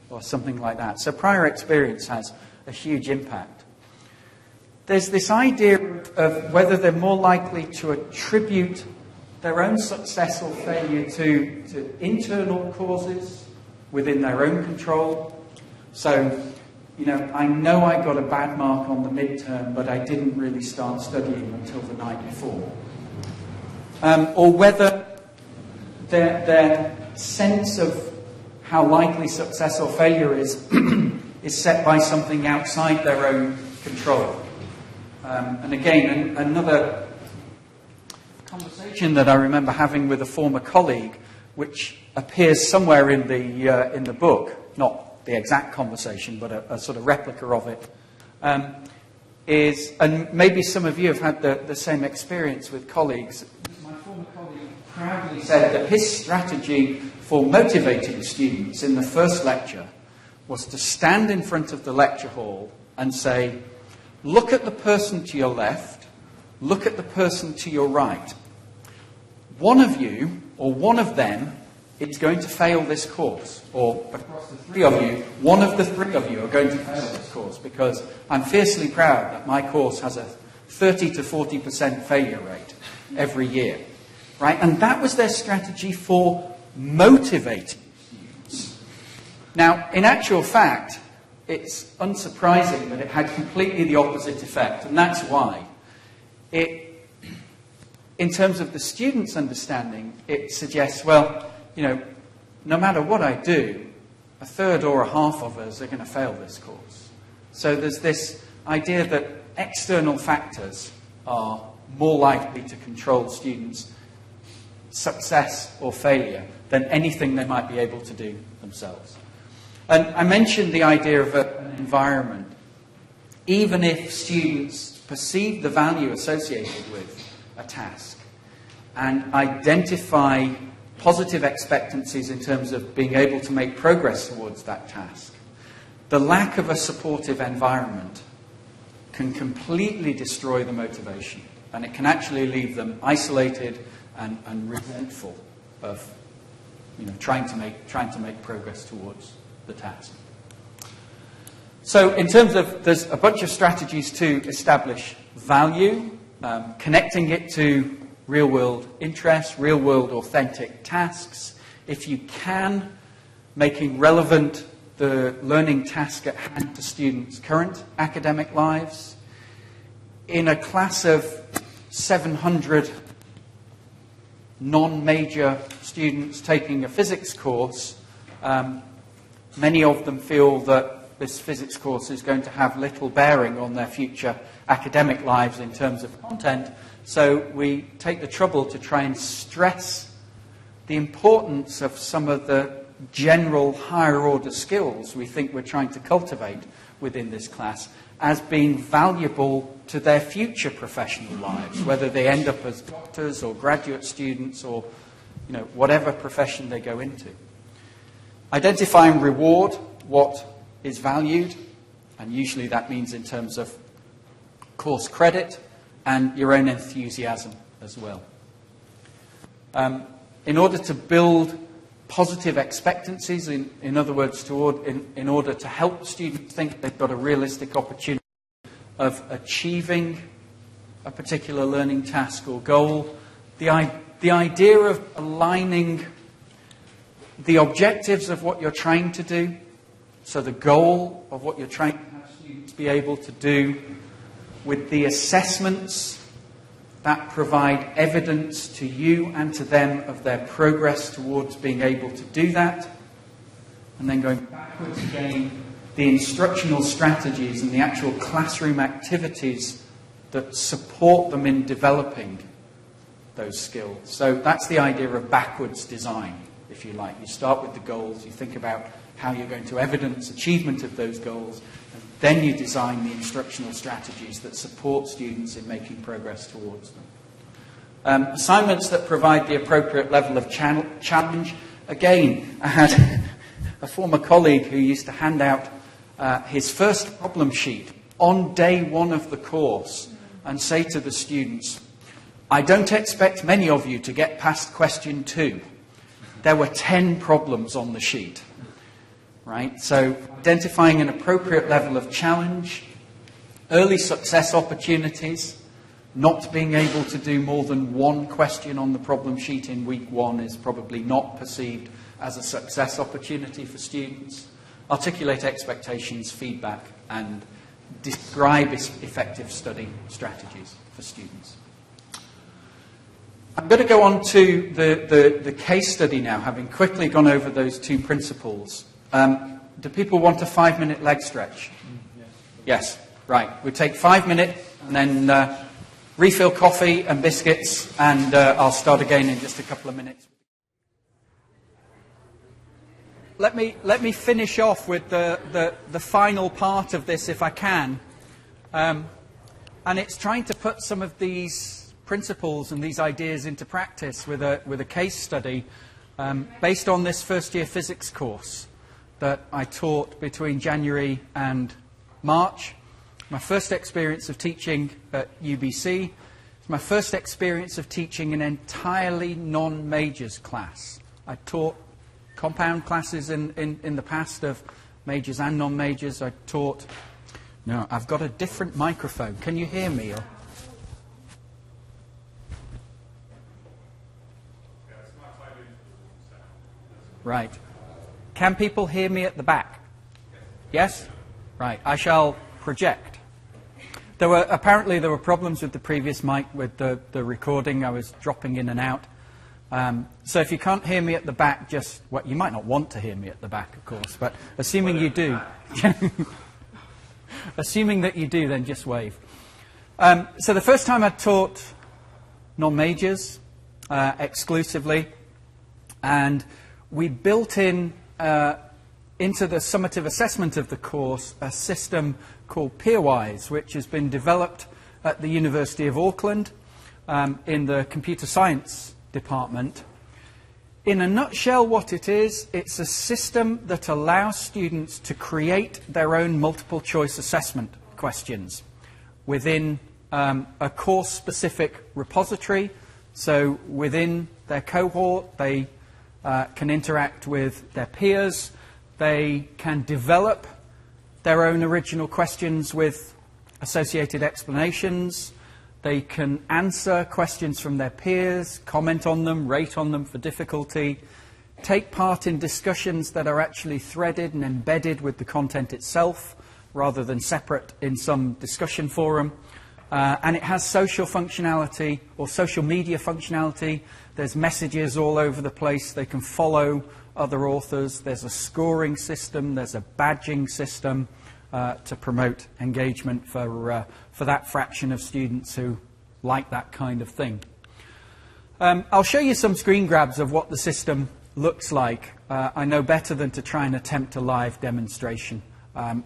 or something like that. So prior experience has a huge impact. There's this idea of whether they're more likely to attribute their own success or failure to internal causes within their own control. So, I know I got a bad mark on the midterm, but I didn't really start studying until the night before. Or whether their sense of how likely success or failure is is set by something outside their own control. And again, another conversation that I remember having with a former colleague, which appears somewhere in the book, not the exact conversation, but a sort of replica of it, is, and maybe some of you have had the same experience with colleagues. My former colleague proudly said that his strategy for motivating students in the first lecture was to stand in front of the lecture hall and say, look at the person to your left, look at the person to your right. One of you, or one of them, is going to fail this course. Or across the 3 of you, one of the 3 of you are going to fail this course, because I'm fiercely proud that my course has a 30 to 40% failure rate every year. Right? And that was their strategy for motivating students. Now, in actual fact, it's unsurprising that it had completely the opposite effect, and that's why. In terms of the student's understanding, it suggests, well, no matter what I do, a third or a half of us are going to fail this course. So there's this idea that external factors are more likely to control students' success or failure than anything they might be able to do themselves. And I mentioned the idea of an environment. Even if students perceive the value associated with a task and identify positive expectancies in terms of being able to make progress towards that task, the lack of a supportive environment can completely destroy the motivation, and it can actually leave them isolated and resentful of trying to make progress towards the task. So in terms of, there's a bunch of strategies to establish value, connecting it to real-world interests, real-world authentic tasks. If you can, making relevant the learning task at hand to students' current academic lives. In a class of 700 non-major students taking a physics course, many of them feel that this physics course is going to have little bearing on their future academic lives in terms of content. So we take the trouble to try and stress the importance of some of the general higher order skills we think we're trying to cultivate within this class as being valuable to their future professional lives, whether they end up as doctors or graduate students or whatever profession they go into. Identify and reward what is valued, and usually that means in terms of course credit and your own enthusiasm as well. In order to build positive expectancies, in other words, in order to help students think they've got a realistic opportunity of achieving a particular learning task or goal, the idea of aligning the objectives of what you're trying to do, so the goal of what you're trying to have students be able to do, with the assessments that provide evidence to you and to them of their progress towards being able to do that, and then going backwards again, the instructional strategies and the actual classroom activities that support them in developing those skills. So that's the idea of backwards design, if you like. You start with the goals, you think about how you're going to evidence achievement of those goals, and then you design the instructional strategies that support students in making progress towards them. Assignments that provide the appropriate level of challenge. Again, I had a former colleague who used to hand out his first problem sheet on day one of the course and say to the students, I don't expect many of you to get past question 2. There were 10 problems on the sheet. Right? So identifying an appropriate level of challenge, early success opportunities, not being able to do more than one question on the problem sheet in week 1 is probably not perceived as a success opportunity for students. Articulate expectations, feedback, and describe effective study strategies for students. I'm going to go on to the case study now, having quickly gone over those 2 principles. Do people want a 5-minute leg stretch? Yes. Right. We'll take 5 minutes and then refill coffee and biscuits, and I'll start again in just a couple of minutes. Let me finish off with the final part of this, if I can, and it's trying to put some of these principles and these ideas into practice with a case study based on this first-year physics course that I taught between January and March. My first experience of teaching at UBC. It's my first experience of teaching an entirely non-majors class. I taught compound classes in the past of majors and non-majors. I taught... No, I've got a different microphone. Can you hear me? Right. Can people hear me at the back? Yes? Right. I shall project. Apparently there were problems with the previous mic, with the recording. I was dropping in and out. So if you can't hear me at the back, you might not want to hear me at the back, of course, but assuming you do, assuming that you do, then just wave. So the first time I taught non-majors exclusively, and we built in into the summative assessment of the course a system called Peerwise, which has been developed at the University of Auckland in the computer science department. In a nutshell, what it is, it's a system that allows students to create their own multiple choice assessment questions within a course-specific repository. So within their cohort, they can interact with their peers. They can develop their own original questions with associated explanations. They can answer questions from their peers, comment on them, rate on them for difficulty, take part in discussions that are actually threaded and embedded with the content itself, rather than separate in some discussion forum. And it has social functionality, or social media functionality. There's messages all over the place. They can follow other authors. There's a scoring system. There's a badging system to promote engagement for that fraction of students who like that kind of thing. I'll show you some screen grabs of what the system looks like. I know better than to try and attempt a live demonstration.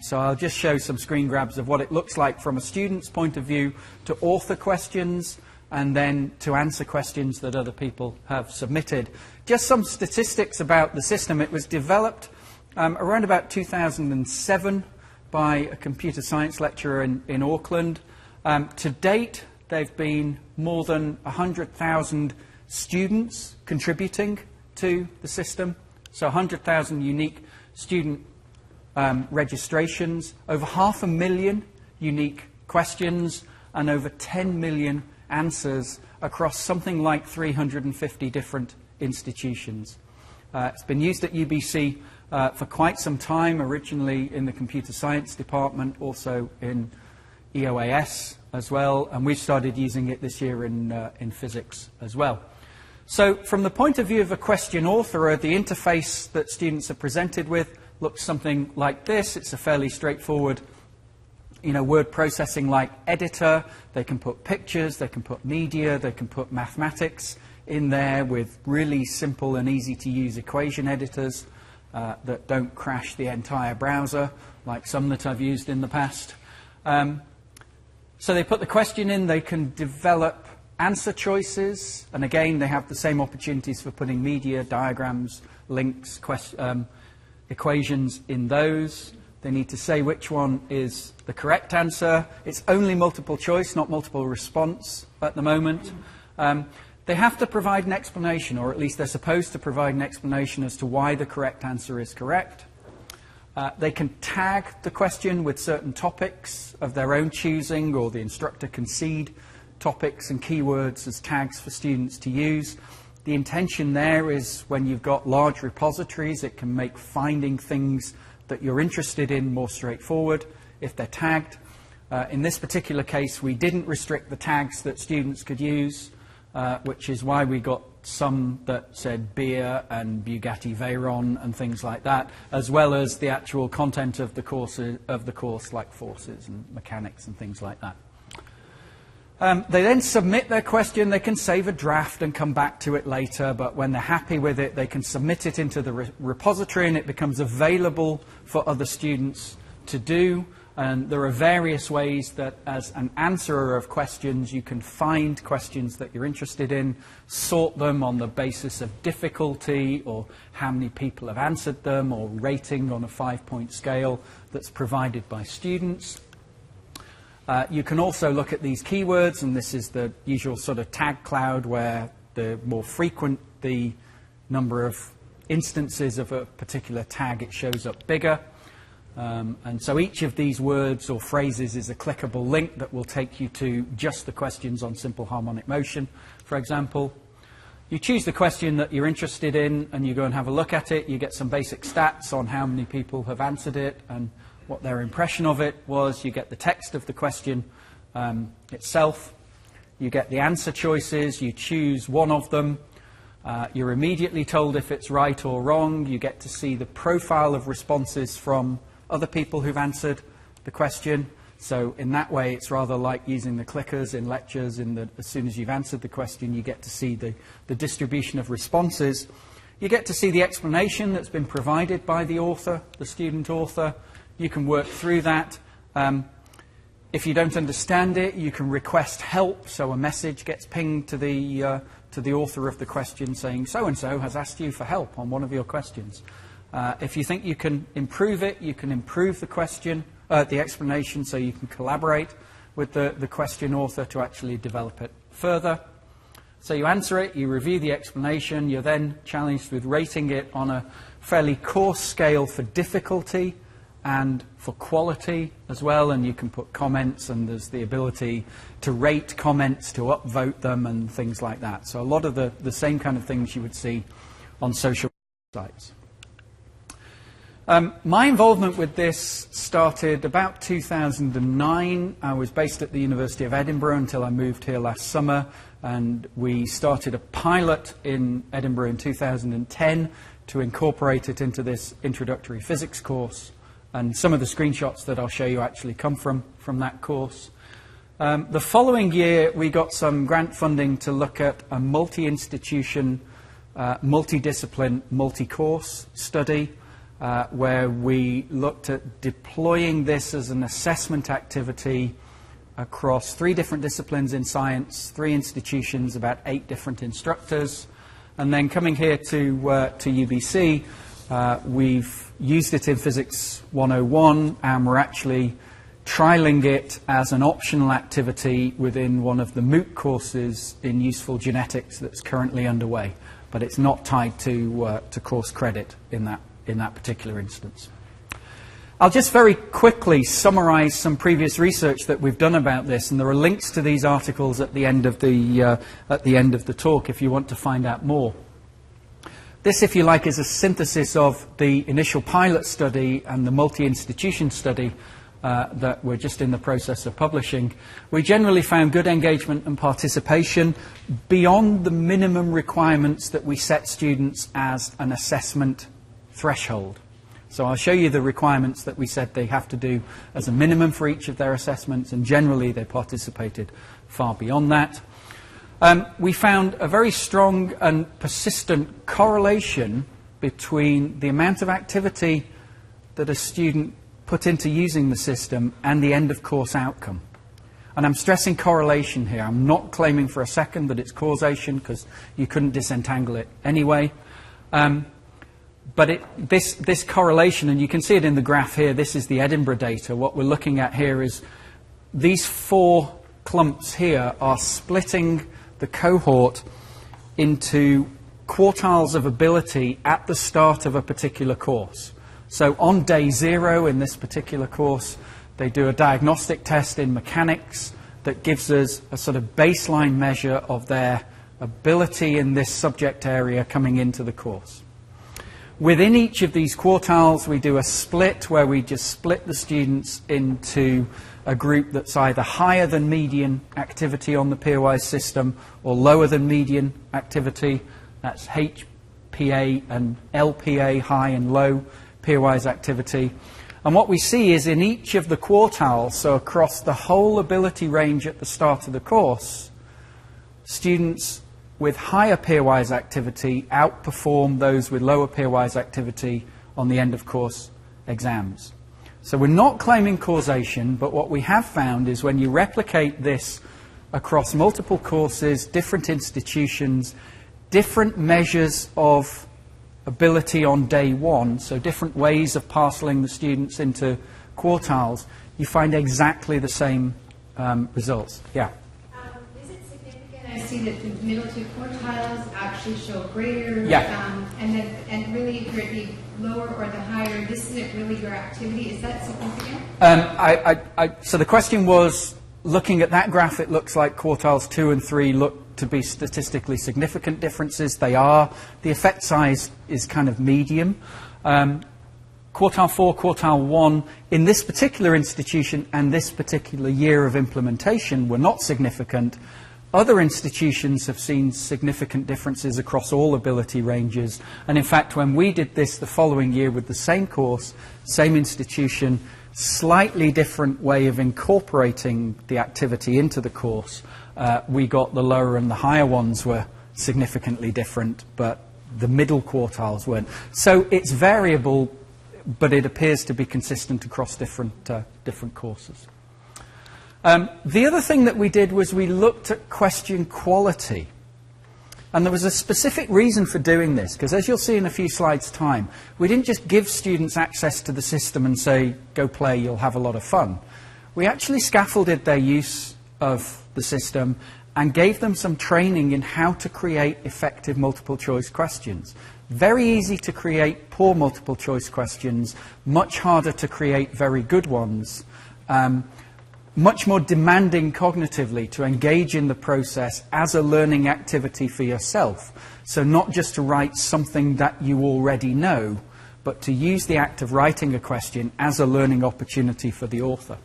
So I'll just show some screen grabs of what it looks like from a student's point of view to author questions and then to answer questions that other people have submitted. Just some statistics about the system. It was developed around about 2007 by a computer science lecturer in Auckland. To date, there have been more than 100,000 students contributing to the system. So 100,000 unique student registrations, over 500,000 unique questions, and over 10 million answers across something like 350 different institutions. It's been used at UBC for quite some time, originally in the computer science department, also in EOAS as well, and we've started using it this year in physics as well. So from the point of view of a question authorer, the interface that students are presented with looks something like this. It's a fairly straightforward, word processing like editor. They can put pictures, they can put media, they can put mathematics in there with really simple and easy to use equation editors that don't crash the entire browser like some that I've used in the past. So they put the question in, they can develop answer choices, and again they have the same opportunities for putting media, diagrams, links, equations in those. They need to say which one is the correct answer. It's only multiple choice, not multiple response at the moment. They have to provide an explanation, or at least they're supposed to provide an explanation as to why the correct answer is correct. They can tag the question with certain topics of their own choosing, or the instructor can seed topics and keywords as tags for students to use. The intention there is when you've got large repositories, it can make finding things that you're interested in more straightforward if they're tagged. In this particular case, we didn't restrict the tags that students could use, which is why we got some that said beer and Bugatti Veyron and things like that, as well as the actual content of the course like forces and mechanics and things like that. They then submit their question. They can save a draft and come back to it later, but when they're happy with it, they can submit it into the repository and it becomes available for other students to do. And there are various ways that as an answerer of questions, you can find questions that you're interested in, sort them on the basis of difficulty or how many people have answered them, or rating on a 5-point scale that's provided by students. You can also look at these keywords, and this is the usual sort of tag cloud where the more frequent the number of instances of a particular tag, it shows up bigger. And so each of these words or phrases is a clickable link that will take you to just the questions on simple harmonic motion, for example. You choose the question that you're interested in and you go and have a look at it. You get some basic stats on how many people have answered it and what their impression of it was. You get the text of the question itself. You get the answer choices. You choose one of them. You're immediately told if it's right or wrong. You get to see the profile of responses from other people who've answered the question. So in that way, it's rather like using the clickers in lectures. As soon as you've answered the question, you get to see the distribution of responses. You get to see the explanation that's been provided by the author, the student author. You can work through that. If you don't understand it, you can request help. So a message gets pinged to the author of the question saying, so-and-so has asked you for help on one of your questions. If you think you can improve it, you can improve the question, the explanation, so you can collaborate with the question author to actually develop it further. So you answer it, you review the explanation, you're then challenged with rating it on a fairly coarse scale for difficulty and for quality as well, and you can put comments, and there's the ability to rate comments, to upvote them and things like that. So a lot of the same kind of things you would see on social sites. My involvement with this started about 2009. I was based at the University of Edinburgh until I moved here last summer, and we started a pilot in Edinburgh in 2010 to incorporate it into this introductory physics course. And some of the screenshots that I'll show you actually come from that course. The following year, we got some grant funding to look at a multi-institution, multidiscipline, multi-course study, where we looked at deploying this as an assessment activity across 3 different disciplines in science, 3 institutions, about 8 different instructors. And then coming here to UBC, we've used it in Physics 101, and we're actually trialing it as an optional activity within one of the MOOC courses in useful genetics that's currently underway. But it's not tied to course credit in that particular instance. I'll just very quickly summarize some previous research that we've done about this, and there are links to these articles at the end of the talk if you want to find out more. This, if you like, is a synthesis of the initial pilot study and the multi-institution study that we're just in the process of publishing. We generally found good engagement and participation beyond the minimum requirements that we set students as an assessment threshold. So I'll show you the requirements that we said they have to do as a minimum for each of their assessments, and generally they participated far beyond that. We found a very strong and persistent correlation between the amount of activity that a student put into using the system and the end-of-course outcome. And I'm stressing correlation here. I'm not claiming for a second that it's causation, because you couldn't disentangle it anyway. But this correlation, and you can see it in the graph here, this is the Edinburgh data. What we're looking at here is these 4 clumps here are splitting the cohort into quartiles of ability at the start of a particular course. So on day 0 in this particular course, they do a diagnostic test in mechanics that gives us a sort of baseline measure of their ability in this subject area coming into the course. Within each of these quartiles, we do a split where we just split the students into a group that's either higher than median activity on the Peerwise system or lower than median activity. That's HPA and LPA, high and low Peerwise activity. And what we see is in each of the quartiles, so across the whole ability range at the start of the course, students with higher Peerwise activity outperform those with lower Peerwise activity on the end-of-course exams. So we're not claiming causation, but what we have found is when you replicate this across multiple courses, different institutions, different measures of ability on day 1, so different ways of parceling the students into quartiles, you find exactly the same results. Yeah. Is it significant? I see that the middle 2 quartiles actually show greater, and really for it be lower or the higher, this isn't really your activity. Is that significant? So the question was, looking at that graph, it looks like quartiles 2 and 3 look to be statistically significant differences. They are. The effect size is kind of medium. Quartile 4, quartile 1, in this particular institution and this particular year of implementation were not significant. Other institutions have seen significant differences across all ability ranges. And in fact, when we did this the following year with the same course, same institution, slightly different way of incorporating the activity into the course, we got the lower and the higher ones were significantly different, but the middle quartiles weren't. So it's variable, but it appears to be consistent across different courses. The other thing that we did was we looked at question quality. And there was a specific reason for doing this, because as you'll see in a few slides' time, we didn't just give students access to the system and say, go play, you'll have a lot of fun. We actually scaffolded their use of the system and gave them some training in how to create effective multiple choice questions. Very easy to create poor multiple choice questions, much harder to create very good ones. Much more demanding cognitively to engage in the process as a learning activity for yourself. So not just to write something that you already know, but to use the act of writing a question as a learning opportunity for the author.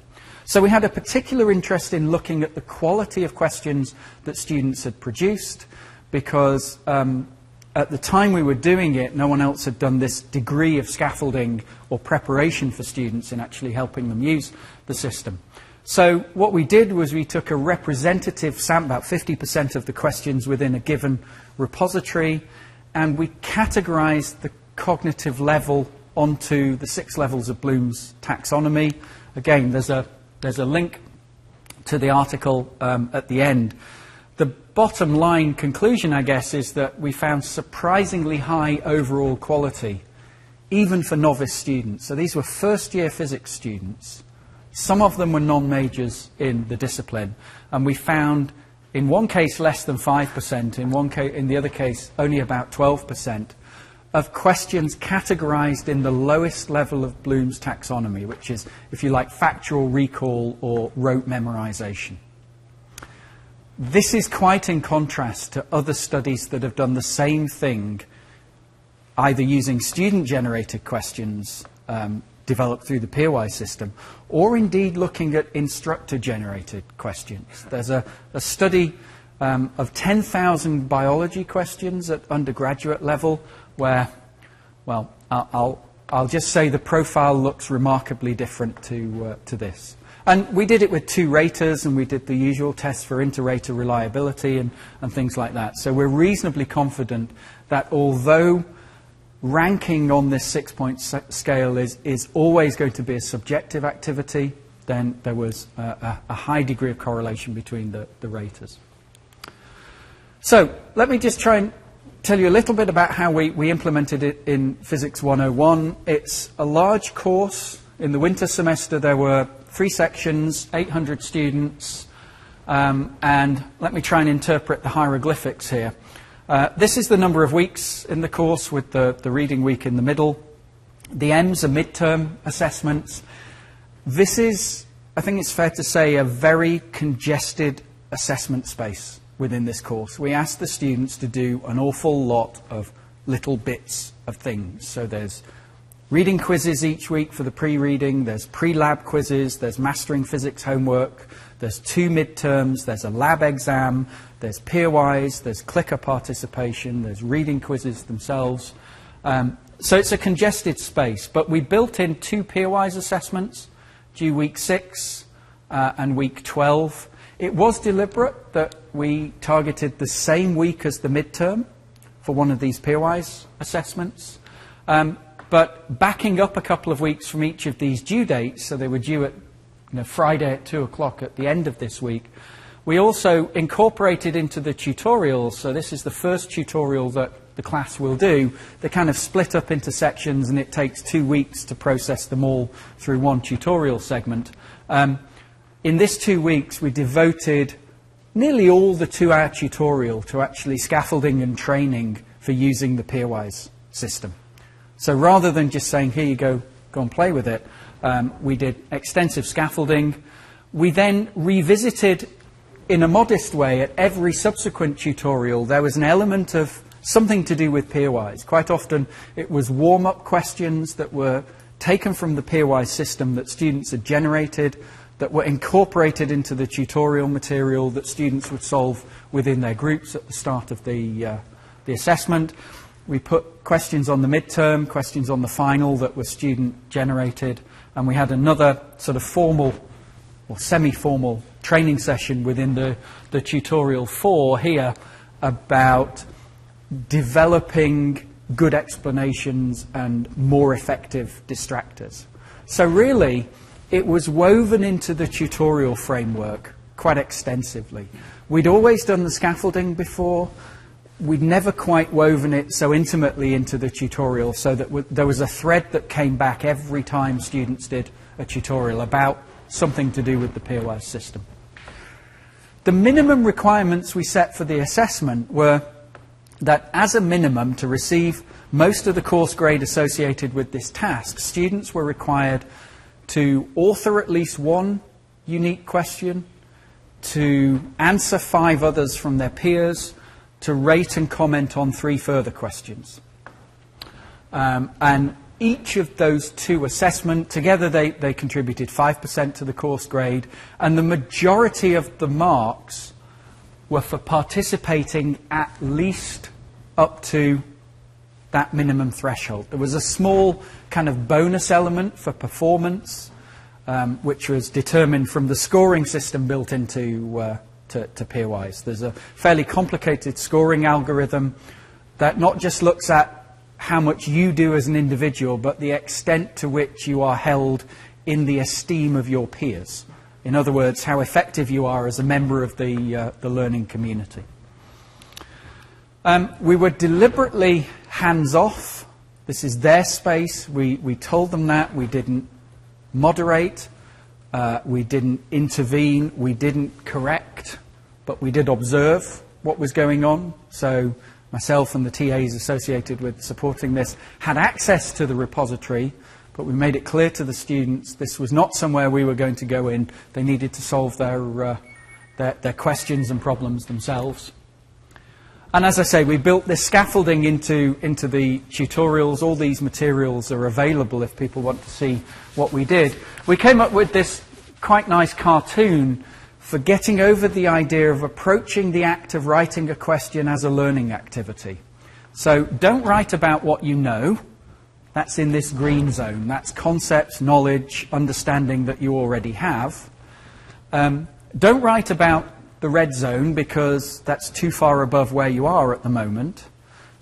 So we had a particular interest in looking at the quality of questions that students had produced, because at the time we were doing it, no one else had done this degree of scaffolding or preparation for students in actually helping them use the system. So what we did was we took a representative sample, about 50% of the questions within a given repository, and we categorized the cognitive level onto the 6 levels of Bloom's taxonomy. Again, there's a link to the article at the end. The bottom line conclusion, I guess, is that we found surprisingly high overall quality, even for novice students. So these were first-year physics students. Some of them were non-majors in the discipline, and we found in one case less than 5%, in the other case only about 12% of questions categorized in the lowest level of Bloom's taxonomy, which is, if you like, factual recall or rote memorization. This is quite in contrast to other studies that have done the same thing, either using student-generated questions developed through the Peerwise system, or indeed looking at instructor-generated questions. There's a study of 10,000 biology questions at undergraduate level where, well, I'll just say the profile looks remarkably different to this. And we did it with 2 raters, and we did the usual tests for inter-rater reliability and things like that. So we're reasonably confident that although ranking on this 6-point scale is always going to be a subjective activity, then there was a high degree of correlation between the raters. So let me just try and tell you a little bit about how we implemented it in Physics 101. It's a large course. In the winter semester there were 3 sections, 800 students, and let me try and interpret the hieroglyphics here. This is the number of weeks in the course with the reading week in the middle. The M's are midterm assessments. This is, I think it's fair to say, a very congested assessment space within this course. We asked the students to do an awful lot of little bits of things. So there's reading quizzes each week for the pre-reading, there's pre-lab quizzes, there's mastering physics homework, there's 2 midterms, there's a lab exam, there's Peerwise, there's clicker participation, there's reading quizzes themselves. So it's a congested space, but we built in 2 Peerwise assessments, due week 6 and week 12. It was deliberate that we targeted the same week as the midterm for one of these Peerwise assessments. But backing up a couple of weeks from each of these due dates, so they were due at Friday at 2 o'clock at the end of this week, we also incorporated into the tutorials, so this is the first tutorial that the class will do, they kind of split up into sections and it takes 2 weeks to process them all through one tutorial segment. In this 2 weeks we devoted nearly all the 2-hour tutorial to actually scaffolding and training for using the Peerwise system. So rather than just saying, here you go and play with it, we did extensive scaffolding. We then revisited in a modest way at every subsequent tutorial. There was an element of something to do with Peerwise. Quite often it was warm-up questions that were taken from the Peerwise system that students had generated, that were incorporated into the tutorial material that students would solve within their groups at the start of the assessment. We put questions on the midterm, questions on the final that were student-generated, and we had another sort of formal or semi-formal training session within the tutorial 4 here about developing good explanations and more effective distractors. So really, it was woven into the tutorial framework quite extensively. We'd always done the scaffolding before. We'd never quite woven it so intimately into the tutorial so that there was a thread that came back every time students did a tutorial about something to do with the Peerwise system. The minimum requirements we set for the assessment were that as a minimum, to receive most of the course grade associated with this task, students were required to author at least 1 unique question, to answer 5 others from their peers, to rate and comment on 3 further questions. And each of those 2 assessments, together they contributed 5% to the course grade, and the majority of the marks were for participating at least up to that minimum threshold. There was a small kind of bonus element for performance, which was determined from the scoring system built into to Peerwise. There's a fairly complicated scoring algorithm that not just looks at how much you do as an individual, but the extent to which you are held in the esteem of your peers. In other words, how effective you are as a member of the learning community. We were deliberately hands-off. This is their space. We told them that. We didn't moderate. We didn't intervene. We didn't correct. But we did observe what was going on. So myself and the TAs associated with supporting this had access to the repository, but we made it clear to the students this was not somewhere we were going to go in. They needed to solve their questions and problems themselves. And as I say, we built this scaffolding into the tutorials. All these materials are available if people want to see what we did. We came up with this quite nice cartoon for getting over the idea of approaching the act of writing a question as a learning activity. So don't write about what you know. That's in this green zone. That's concepts, knowledge, understanding that you already have. Don't write about the red zone because that's too far above where you are at the moment.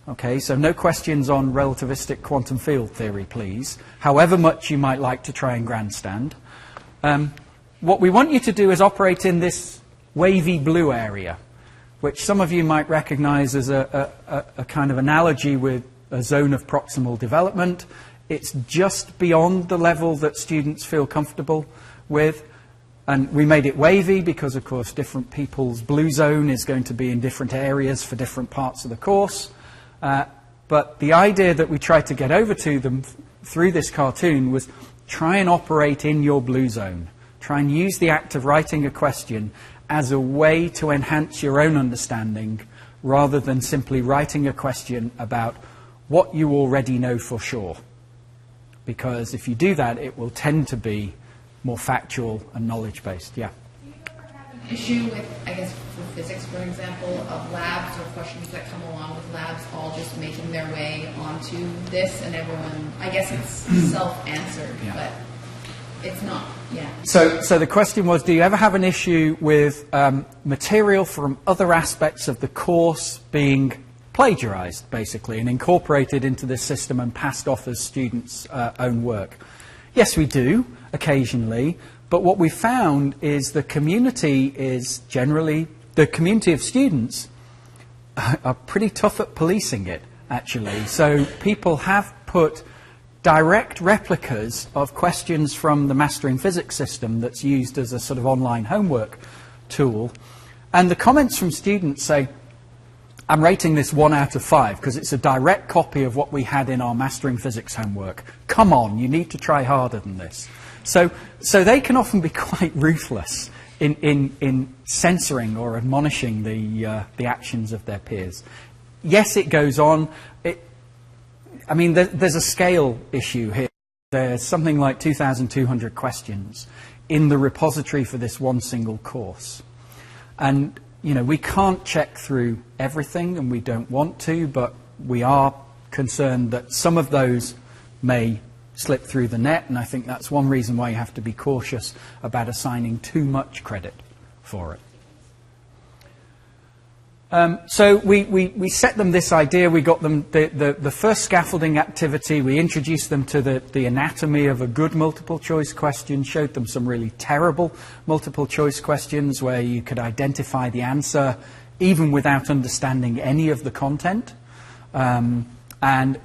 Okay, so no questions on relativistic quantum field theory, please, however much you might like to try and grandstand. What we want you to do is operate in this wavy blue area, which some of you might recognize as a kind of analogy with a zone of proximal development. It's just beyond the level that students feel comfortable with. And we made it wavy because, of course, different people's blue zone is going to be in different areas for different parts of the course. But the idea that we tried to get over to them through this cartoon was try and operate in your blue zone. Try and use the act of writing a question as a way to enhance your own understanding rather than simply writing a question about what you already know for sure. Because if you do that, it will tend to be more factual and knowledge-based. Yeah. Do you ever have an issue with, I guess, for physics, for example, of labs or questions that come along with labs all just making their way onto this and everyone, I guess it's self-answered, yeah. But it's not, yeah. So the question was, do you ever have an issue with material from other aspects of the course being plagiarized, basically, and incorporated into this system and passed off as students' own work? Yes, we do, occasionally, but what we found is the community is generally, the community of students are pretty tough at policing it, actually. So people have put direct replicas of questions from the Mastering Physics system that's used as a sort of online homework tool, and the comments from students say, I'm rating this 1 out of 5 because it's a direct copy of what we had in our Mastering Physics homework. Come on, you need to try harder than this. So they can often be quite ruthless in censoring or admonishing the actions of their peers. Yes, it goes on. I mean, there's a scale issue here. There's something like 2,200 questions in the repository for this one single course. And you know, we can't check through everything, and we don't want to, but we are concerned that some of those may slip through the net, and I think that's one reason why you have to be cautious about assigning too much credit for it. So we set them this idea. We got them the first scaffolding activity. We introduced them to the anatomy of a good multiple choice question, showed them some really terrible multiple choice questions where you could identify the answer even without understanding any of the content, and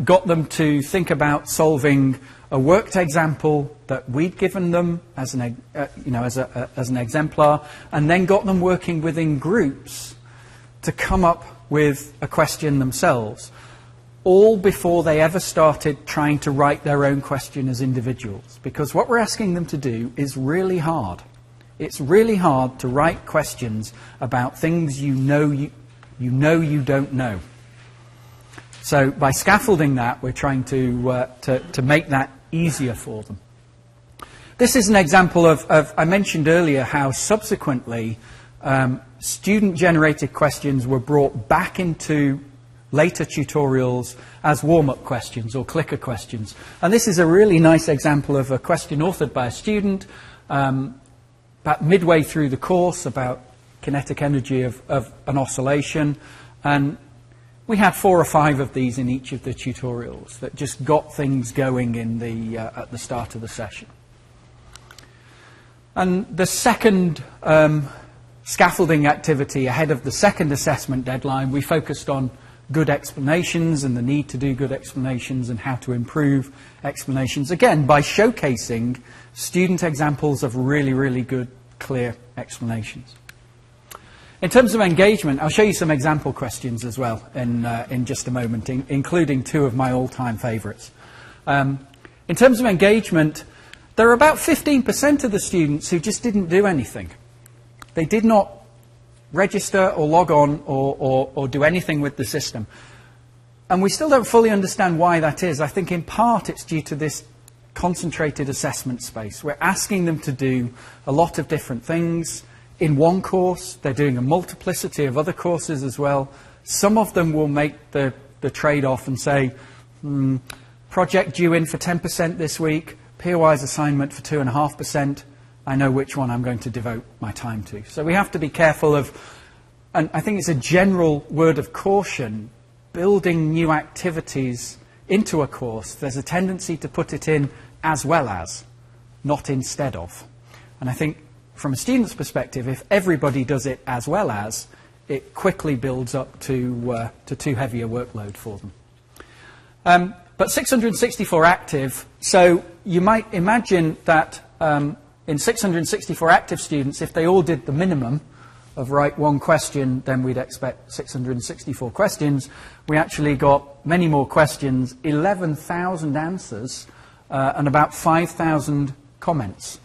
got them to think about solving a worked example that we'd given them as an exemplar, and then got them working within groups to come up with a question themselves, all before they ever started trying to write their own question as individuals. Because what we're asking them to do is really hard. It's really hard to write questions about things you know you don't know. So by scaffolding that, we're trying to make that easier for them. This is an example of I mentioned earlier how subsequently student-generated questions were brought back into later tutorials as warm-up questions or clicker questions. And this is a really nice example of a question authored by a student about midway through the course about kinetic energy of an oscillation. And we had 4 or 5 of these in each of the tutorials that just got things going in at the start of the session. And the second scaffolding activity ahead of the second assessment deadline, we focused on good explanations and the need to do good explanations and how to improve explanations, again, by showcasing student examples of really, really good, clear explanations. In terms of engagement, I'll show you some example questions as well in just a moment, including 2 of my all-time favorites. In terms of engagement, there are about 15% of the students who just didn't do anything. They did not register or log on or do anything with the system. And we still don't fully understand why that is. I think in part it's due to this concentrated assessment space. We're asking them to do a lot of different things. In one course, they're doing a multiplicity of other courses as well. Some of them will make the trade-off and say, project due in for 10% this week, Peerwise assignment for 2.5%. I know which one I'm going to devote my time to. So we have to be careful of, and I think it's a general word of caution, building new activities into a course. There's a tendency to put it in as well as, not instead of. And I think from a student's perspective, if everybody does it as well as, it quickly builds up to too heavy a workload for them. But 664 active, so you might imagine that in 664 active students, if they all did the minimum of write one question, then we'd expect 664 questions. We actually got many more questions, 11,000 answers, and about 5,000 comments.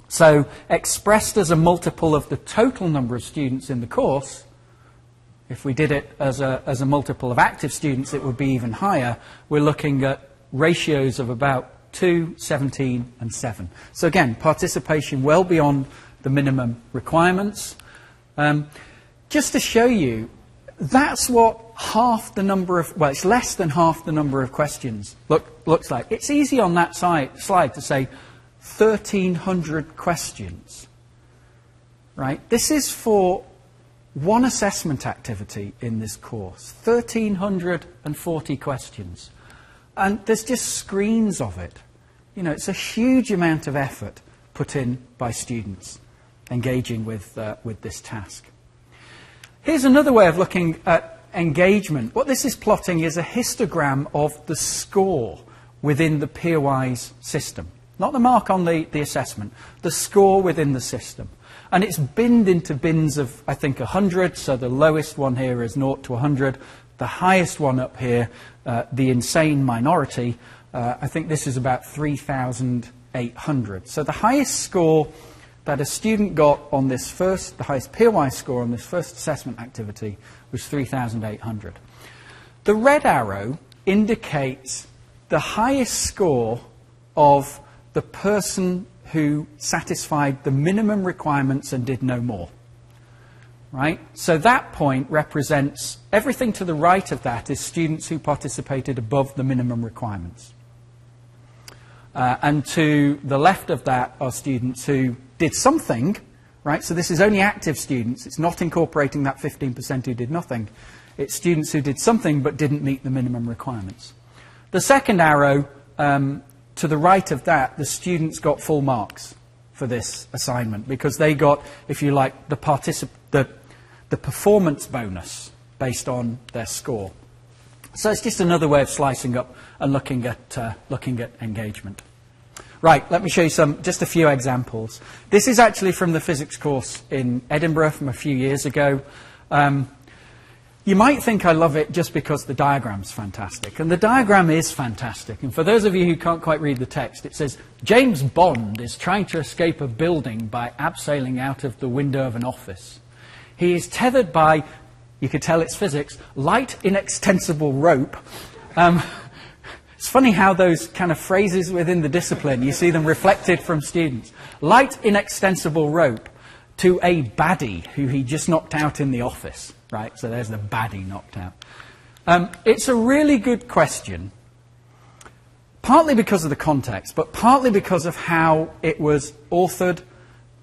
So expressed as a multiple of the total number of students in the course, if we did it as a multiple of active students, it would be even higher. We're looking at ratios of about 2, 17, and 7. So again, participation well beyond the minimum requirements. Just to show you, that's what half the number of, well, it's less than half the number of questions looks like. It's easy on that slide to say 1,300 questions, right? This is for one assessment activity in this course, 1,340 questions. And there's just screens of it. You know, it's a huge amount of effort put in by students engaging with this task. Here's another way of looking at engagement. What this is plotting is a histogram of the score within the Peerwise system. Not the mark on the assessment, the score within the system. And it's binned into bins of, I think, 100. So the lowest one here is 0 to 100. The highest one up here, the insane minority, I think this is about 3,800. So the highest score that a student got on this the highest Peerwise score on this first assessment activity was 3,800. The red arrow indicates the highest score of the person who satisfied the minimum requirements and did no more. Right? So that point represents everything to the right of that is students who participated above the minimum requirements. And to the left of that are students who did something, right? So this is only active students. It's not incorporating that 15% who did nothing. It's students who did something but didn't meet the minimum requirements. The second arrow, to the right of that, the students got full marks for this assignment because they got, if you like, the performance bonus based on their score. So it's just another way of slicing up and looking at engagement. Right, let me show you just a few examples. This is actually from the physics course in Edinburgh from a few years ago. You might think I love it just because the diagram's fantastic. And the diagram is fantastic. And for those of you who can't quite read the text, it says, James Bond is trying to escape a building by abseiling out of the window of an office. He is tethered by, you could tell it's physics, light inextensible rope. It's funny how those kind of phrases within the discipline, you see them reflected from students. Light inextensible rope to a baddie who he just knocked out in the office. Right, so there's the baddie knocked out. It's a really good question, partly because of the context, but partly because of how it was authored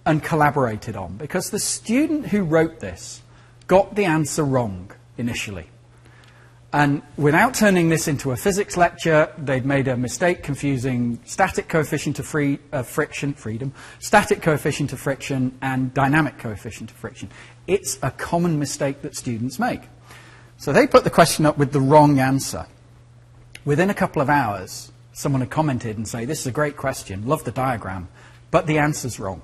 and collaborated on. Because the student who wrote this got the answer wrong initially. And without turning this into a physics lecture, they'd made a mistake confusing static coefficient of freedom, static coefficient of friction, and dynamic coefficient of friction. It's a common mistake that students make. So they put the question up with the wrong answer. Within a couple of hours, someone had commented and say, this is a great question, love the diagram, but the answer's wrong.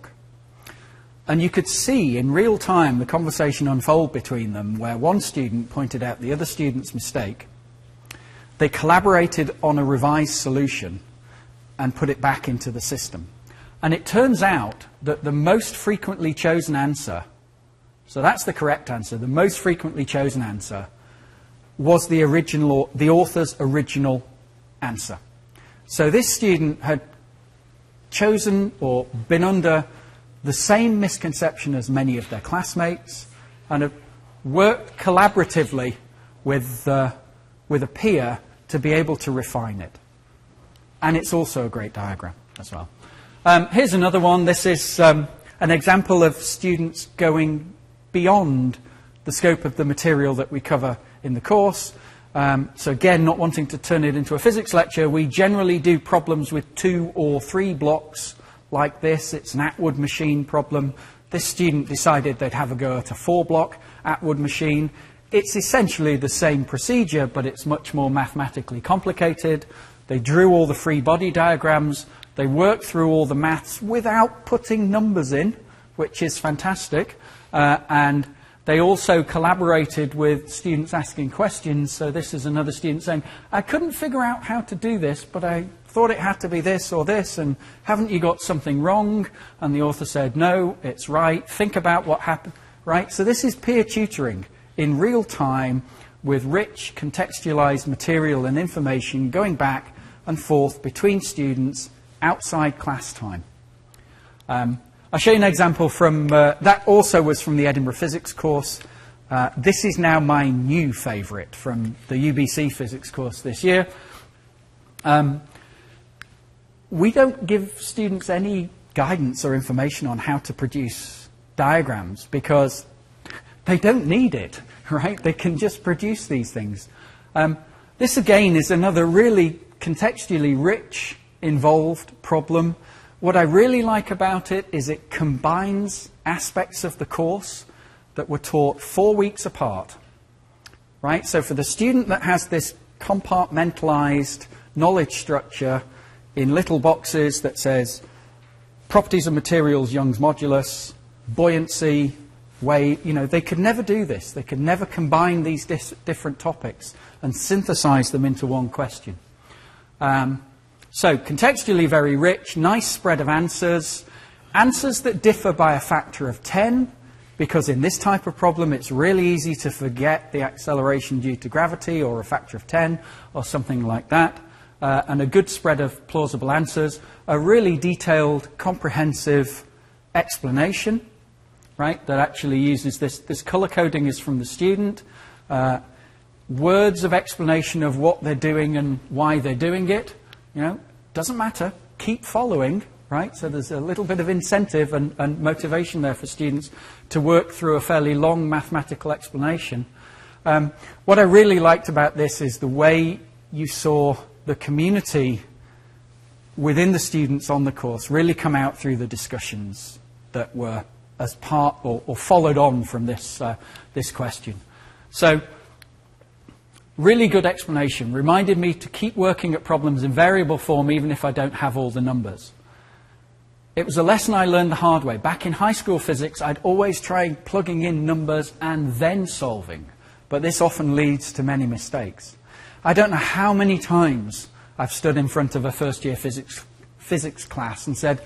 And you could see in real time the conversation unfold between them where one student pointed out the other student's mistake. They collaborated on a revised solution and put it back into the system. And it turns out that the most frequently chosen answer, so that's the correct answer, the most frequently chosen answer was the author's original answer. So this student had chosen or been under the same misconception as many of their classmates and have worked collaboratively with a peer to be able to refine it. And it's also a great diagram as well. Here's another one. This is an example of students going beyond the scope of the material that we cover in the course. So again, not wanting to turn it into a physics lecture, we generally do problems with 2 or 3 blocks like this. It's an Atwood machine problem. This student decided they'd have a go at a 4-block Atwood machine. It's essentially the same procedure, but it's much more mathematically complicated. They drew all the free body diagrams. They worked through all the maths without putting numbers in, which is fantastic. And they also collaborated with students asking questions. So this is another student saying, I couldn't figure out how to do this, but I thought it had to be this or this, and haven't you got something wrong? And the author said, no, it's right. Think about what happened, right? So this is peer tutoring in real time with rich contextualized material and information going back and forth between students outside class time. I'll show you an example from, that also was from the Edinburgh Physics course. This is now my new favourite from the UBC Physics course this year. We don't give students any guidance or information on how to produce diagrams because they don't need it, right? They can just produce these things. This again is another really contextually rich, involved problem. What I really like about it is it combines aspects of the course that were taught 4 weeks apart, right? So for the student that has this compartmentalized knowledge structure in little boxes that says properties of materials, Young's modulus, buoyancy, weight, you know, they could never do this. They could never combine these different topics and synthesize them into one question. So contextually very rich, nice spread of answers, answers that differ by a factor of 10, because in this type of problem it's really easy to forget the acceleration due to gravity or a factor of 10 or something like that, and a good spread of plausible answers, a really detailed, comprehensive explanation, right, that actually uses this color coding is from the student, words of explanation of what they're doing and why they're doing it. You know, doesn't matter, keep following, right? So there's a little bit of incentive and motivation there for students to work through a fairly long mathematical explanation. What I really liked about this is the way you saw the community within the students on the course really come out through the discussions that were as part or followed on from this, this question. So, really good explanation. Reminded me to keep working at problems in variable form even if I don't have all the numbers. It was a lesson I learned the hard way. Back in high school physics, I'd always try plugging in numbers and then solving. But this often leads to many mistakes. I don't know how many times I've stood in front of a first-year physics class and said,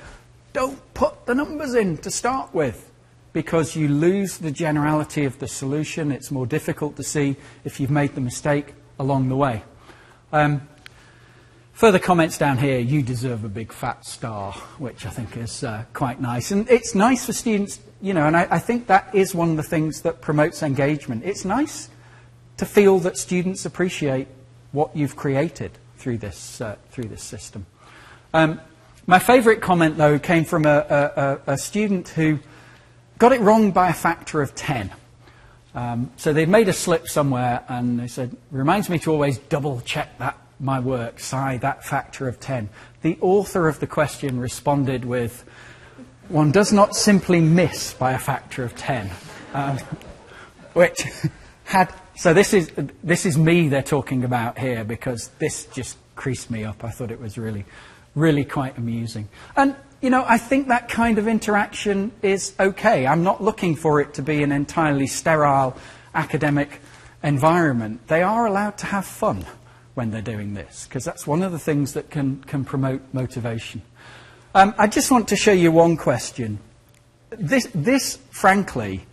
don't put the numbers in to start with, because you lose the generality of the solution. It's more difficult to see if you've made the mistake along the way. Further comments down here, you deserve a big fat star, which I think is quite nice. And it's nice for students, you know, and I think that is one of the things that promotes engagement. It's nice to feel that students appreciate what you've created through this system. My favourite comment, though, came from a student who got it wrong by a factor of 10. So they'd made a slip somewhere, and they said, reminds me to always double-check that my work, psi, that factor of 10. The author of the question responded with, one does not simply miss by a factor of 10. Which had... So this is me they're talking about here, because this just creased me up. I thought it was really, really quite amusing. And, you know, I think that kind of interaction is okay. I'm not looking for it to be an entirely sterile academic environment. They are allowed to have fun when they're doing this, because that's one of the things that can promote motivation. I just want to show you one question. This, frankly,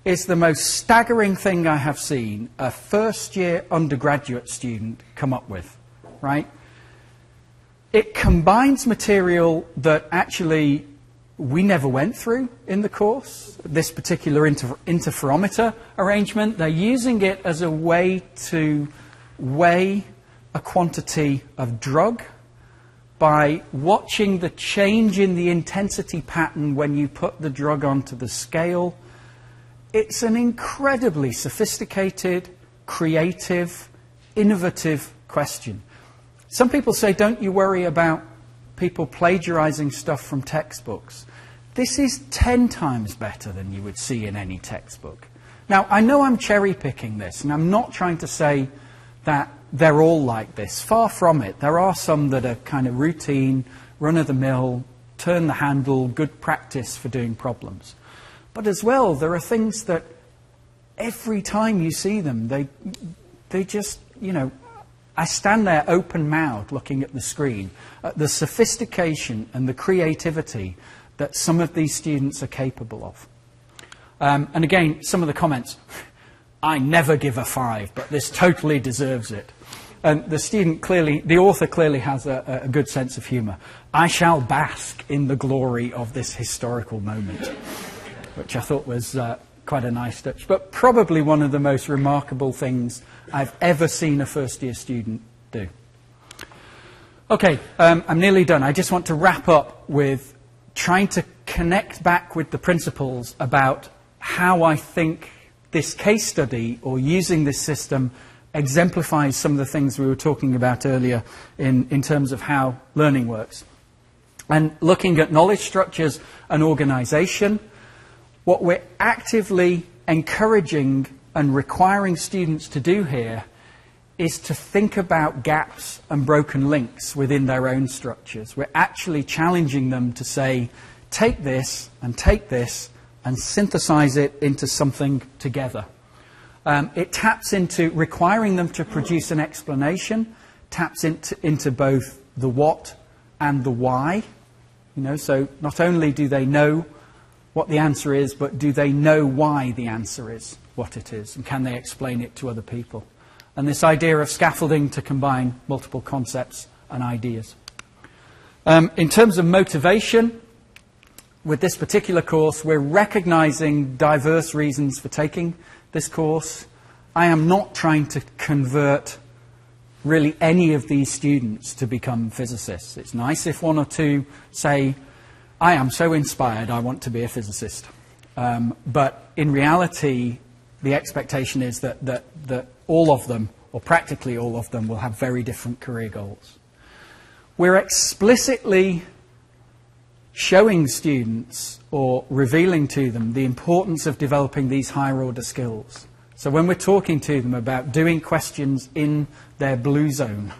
is the most staggering thing I have seen a first-year undergraduate student come up with, right? It combines material that actually we never went through in the course, this particular interferometer arrangement. They're using it as a way to weigh a quantity of drug by watching the change in the intensity pattern when you put the drug onto the scale. It's an incredibly sophisticated, creative, innovative question. Some people say, don't you worry about people plagiarizing stuff from textbooks. This is 10 times better than you would see in any textbook. Now, I know I'm cherry-picking this, and I'm not trying to say that they're all like this. Far from it. There are some that are kind of routine, run-of-the-mill, turn the handle, good practice for doing problems. But as well, there are things that every time you see them, they just, you know, I stand there open-mouthed looking at the screen, at the sophistication and the creativity that some of these students are capable of. And again, some of the comments, I never give a 5, but this totally deserves it. And the author clearly has a good sense of humour. I shall bask in the glory of this historical moment, which I thought was quite a nice touch, but probably one of the most remarkable things I've ever seen a first-year student do. Okay, I'm nearly done. I just want to wrap up with trying to connect back with the principles about how I think this case study or using this system exemplifies some of the things we were talking about earlier in terms of how learning works. And looking at knowledge structures and organization, what we're actively encouraging and requiring students to do here is to think about gaps and broken links within their own structures. We're actually challenging them to say, take this and synthesize it into something together. It taps into requiring them to produce an explanation, taps into both the what and the why. You know, so not only do they know what the answer is, but do they know why the answer is what it is, and can they explain it to other people? And this idea of scaffolding to combine multiple concepts and ideas. In terms of motivation, with this particular course, we're recognizing diverse reasons for taking this course. I am not trying to convert really any of these students to become physicists. It's nice if one or two say, I am so inspired, I want to be a physicist. But in reality, the expectation is that all of them, or practically all of them, will have very different career goals. We're explicitly showing students or revealing to them the importance of developing these higher order skills. So when we're talking to them about doing questions in their blue zone,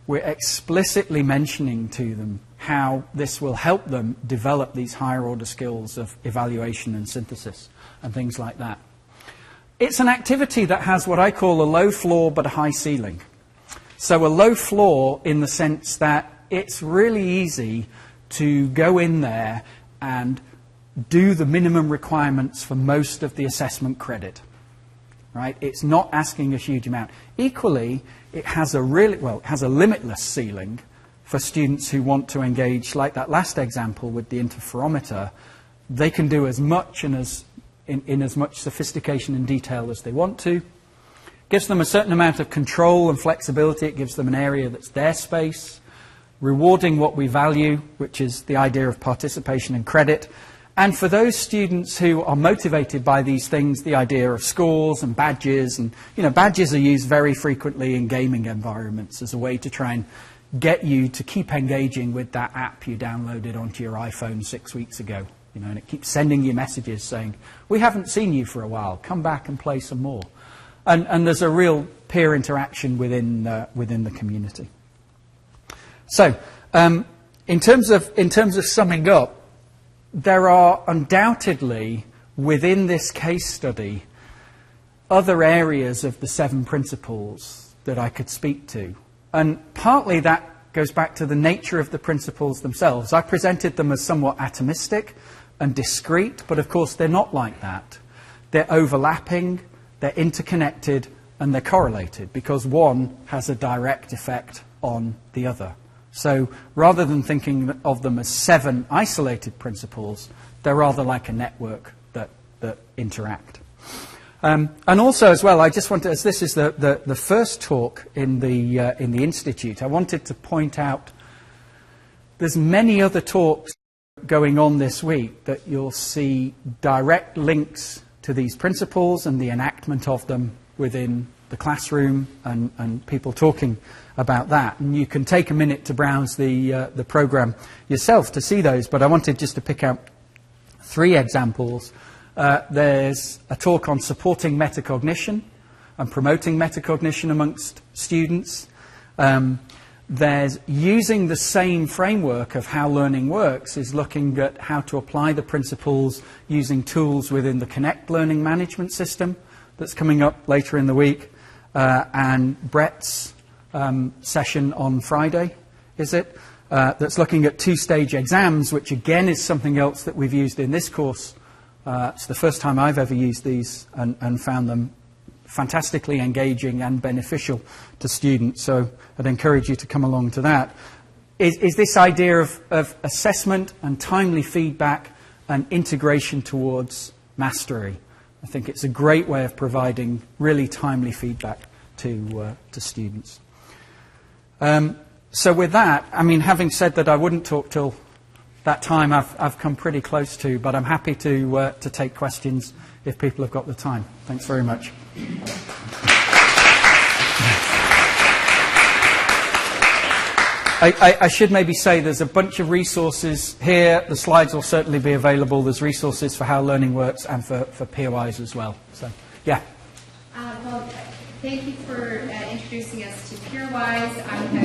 we're explicitly mentioning to them how this will help them develop these higher order skills of evaluation and synthesis and things like that. It's an activity that has what I call a low floor but a high ceiling. So a low floor in the sense that it's really easy to go in there and do the minimum requirements for most of the assessment credit. Right? It's not asking a huge amount. Equally, it has a limitless ceiling for students who want to engage, like that last example with the interferometer. They can do as much and in as much sophistication and detail as they want to. Gives them a certain amount of control and flexibility. It gives them an area that's their space. Rewarding what we value, which is the idea of participation and credit. And for those students who are motivated by these things, the idea of scores and badges. And, you know, badges are used very frequently in gaming environments as a way to try and get you to keep engaging with that app you downloaded onto your iPhone 6 weeks ago. You know, and it keeps sending you messages saying, we haven't seen you for a while, come back and play some more. And there's a real peer interaction within the community. So, in terms of summing up, there are undoubtedly within this case study other areas of the 7 principles that I could speak to. And partly that goes back to the nature of the principles themselves. I presented them as somewhat atomistic and discrete, but of course they're not like that. They're overlapping, they're interconnected, and they're correlated because one has a direct effect on the other. So rather than thinking of them as 7 isolated principles, they're rather like a network that interact. And also as well, I just wanted, as this is the first talk in the Institute, I wanted to point out there's many other talks going on this week that you'll see direct links to these principles and the enactment of them within the classroom, and people talking about that. And you can take a minute to browse the program yourself to see those, but I wanted just to pick out 3 examples. There's a talk on supporting metacognition and promoting metacognition amongst students. There's using the same framework of how learning works, is looking at how to apply the principles using tools within the Connect learning management system that's coming up later in the week. And Brett's session on Friday, is it? That's looking at 2-stage exams, which again is something else that we've used in this course. It's the first time I've ever used these and found them fantastically engaging and beneficial to students. So I'd encourage you to come along to that. Is this idea of assessment and timely feedback and integration towards mastery. I think it's a great way of providing really timely feedback to students. So with that, I mean, having said that I wouldn't talk till that time I've come pretty close to, but I'm happy to take questions if people have got the time. Thanks very much. I should maybe say there's a bunch of resources here. The slides will certainly be available. There's resources for how learning works and for Peerwise as well. So, yeah. Well, thank you for introducing us to Peerwise. I'm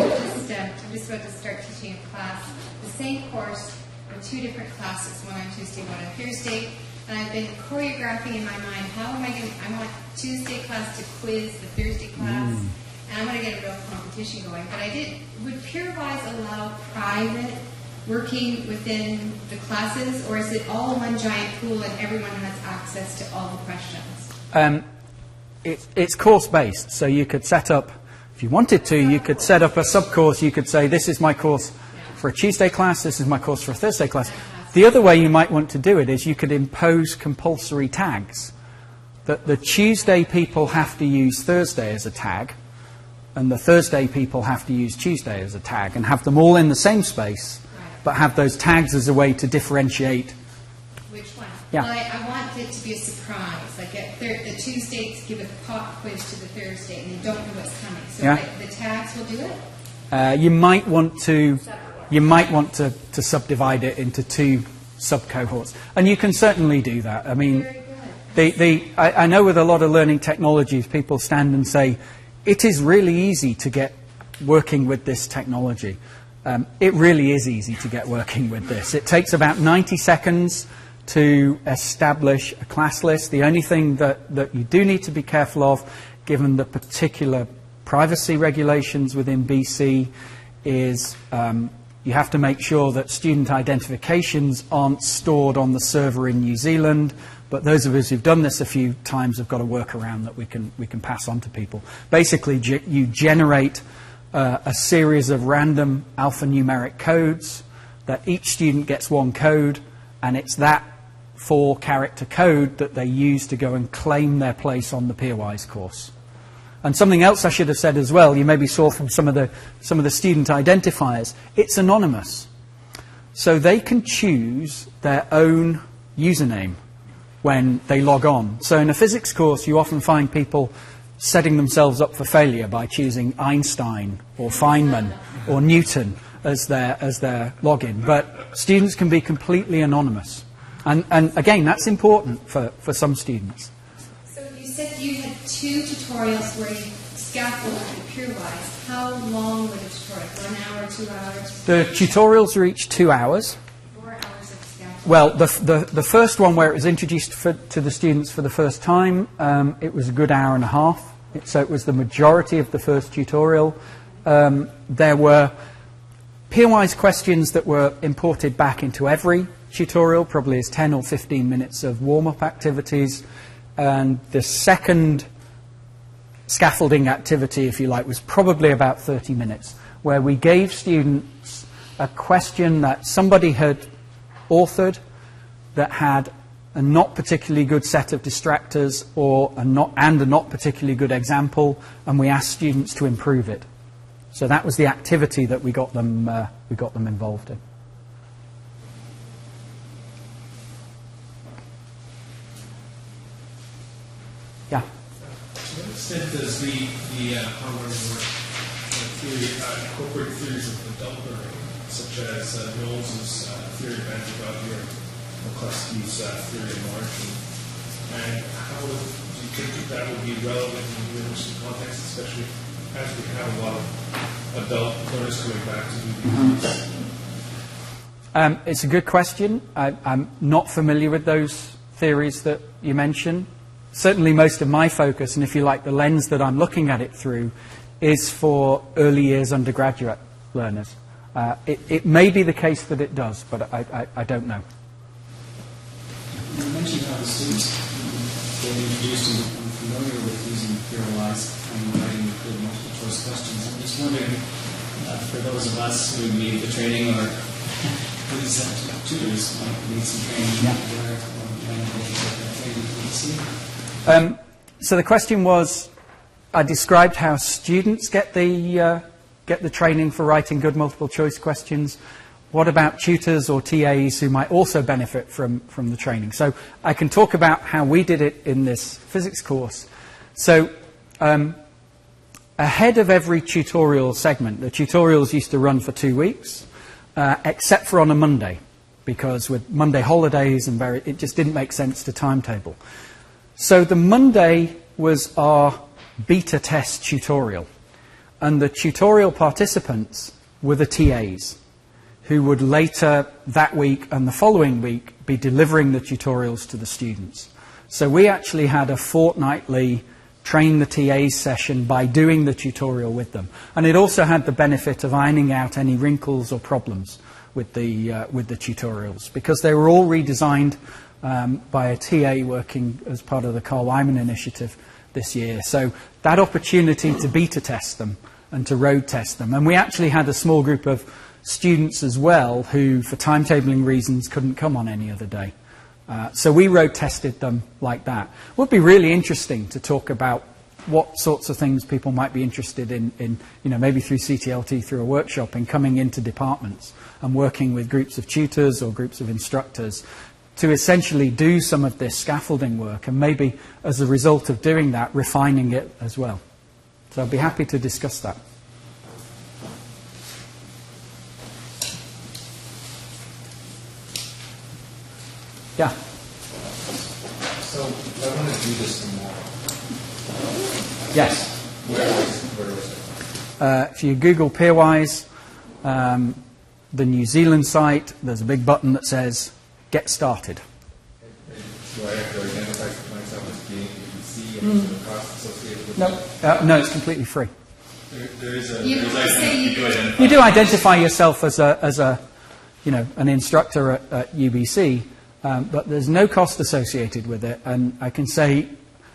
just about to start teaching a class, the same course, with 2 different classes, one on Tuesday, one on Thursday. And I've been choreographing in my mind, how am I going to, I want Tuesday class to quiz the Thursday class, and I want to get a real competition going. But would Peerwise allow private working within the classes, or is it all one giant pool and everyone has access to all the questions? It's course-based, so you could set up, if you wanted to, you could set up a sub-course. You could say, this is my course for a Tuesday class, this is my course for a Thursday class. The other way you might want to do it is you could impose compulsory tags. That the Tuesday people have to use Thursday as a tag, and the Thursday people have to use Tuesday as a tag, and have them all in the same space, but have those tags as a way to differentiate. Which one? Yeah. Well, I want it to be a surprise. Like the Tuesdays give a pop quiz to the Thursday, and they don't know what's coming. So like, the tags will do it? You might want to subdivide it into 2 sub-cohorts. And you can certainly do that. I mean, I know with a lot of learning technologies, people stand and say, it is really easy to get working with this technology. It really is easy to get working with this. It takes about 90 seconds to establish a class list. The only thing that you do need to be careful of, given the particular privacy regulations within BC, is you have to make sure that student identifications aren't stored on the server in New Zealand. But those of us who've done this a few times have got a workaround that we can pass on to people. Basically, you generate a series of random alphanumeric codes that each student gets 1 code, and it's that 4-character code that they use to go and claim their place on the Peerwise course. And something else I should have said as well, you maybe saw from some of the student identifiers, it's anonymous. So they can choose their own username when they log on. So in a physics course, you often find people setting themselves up for failure by choosing Einstein or Feynman or Newton as their login. But students can be completely anonymous. And again, that's important for some students. You said you had 2 tutorials where you scaffolded the Peerwise. How long were the tutorials? 1 hour, 2 hours? The tutorials are each 2 hours. 4 hours of scaffolding. Well, the first one where it was introduced to the students for the first time, it was a good hour and a half. So it was the majority of the first tutorial. There were Peerwise questions that were imported back into every tutorial, probably as 10 or 15 minutes of warm-up activities. And the second scaffolding activity, if you like, was probably about 30 minutes, where we gave students a question that somebody had authored that had a not particularly good set of distractors or a not particularly good example, and we asked students to improve it. So that was the activity that we got them involved in. Yeah. To what extent does the hardware work theory incorporate theories of adult learning, such as Knowles' theory of antibody or McCluskey's theory of margin? And how do you think that would be relevant in the university context, especially as we have a lot of adult learners coming back to do these? It's a good question. I'm not familiar with those theories that you mentioned. Certainly most of my focus, and if you like, the lens that I'm looking at it through, is for early years undergraduate learners. It may be the case that it does, but I don't know. You mentioned how the students get introduced and become familiar with using Peerwise and writing good multiple choice questions. I'm just wondering, for those of us who need the training or whose tutors might need some training, where so the question was, I described how students get the training for writing good multiple choice questions. What about tutors or TAs who might also benefit from the training? So I can talk about how we did it in this physics course. So ahead of every tutorial segment, the tutorials used to run for 2 weeks, except for on a Monday, because with Monday holidays and it just didn't make sense to timetable. So the Monday was our beta test tutorial, and the tutorial participants were the TAs, who would later that week and the following week be delivering the tutorials to the students. So we actually had a fortnightly train the TAs session by doing the tutorial with them. And it also had the benefit of ironing out any wrinkles or problems with the tutorials, because they were all redesigned by a TA working as part of the Carl Wyman initiative this year. So that opportunity to beta test them and to road test them. And we actually had a small group of students as well who, for timetabling reasons, couldn't come on any other day. So we road tested them like that. It would be really interesting to talk about what sorts of things people might be interested in maybe through CTLT, through a workshop, in coming into departments and working with groups of tutors or groups of instructors to essentially do some of this scaffolding work, and maybe as a result of doing that, refining it as well. So I'd be happy to discuss that. Yeah. So I want to do this tomorrow. Yes. Where is it? If you Google Peerwise, the New Zealand site, there's a big button that says Get Started. Do I have to identify myself as being ABC and the cost associated with that? No, it's completely free. You do identify yourself as an instructor at UBC, but there's no cost associated with it. And I can say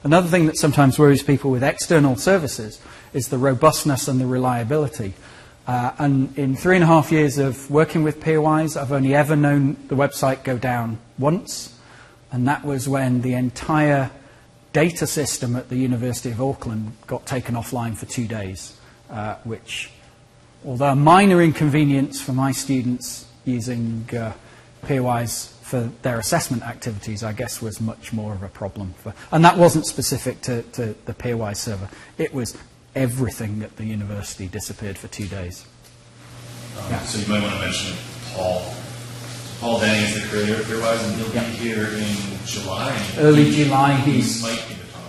another thing that sometimes worries people with external services is the robustness and the reliability. And in 3.5 years of working with Peerwise, I've only ever known the website go down once, and that was when the entire data system at the University of Auckland got taken offline for 2 days, which, although a minor inconvenience for my students using Peerwise for their assessment activities, I guess was much more of a problem. And that wasn't specific to the Peerwise server. It was everything at the university disappeared for 2 days. So you might want to mention Paul. Paul Denny is the creator of Peerwise, and he'll be here in July. Early July. He might be the top.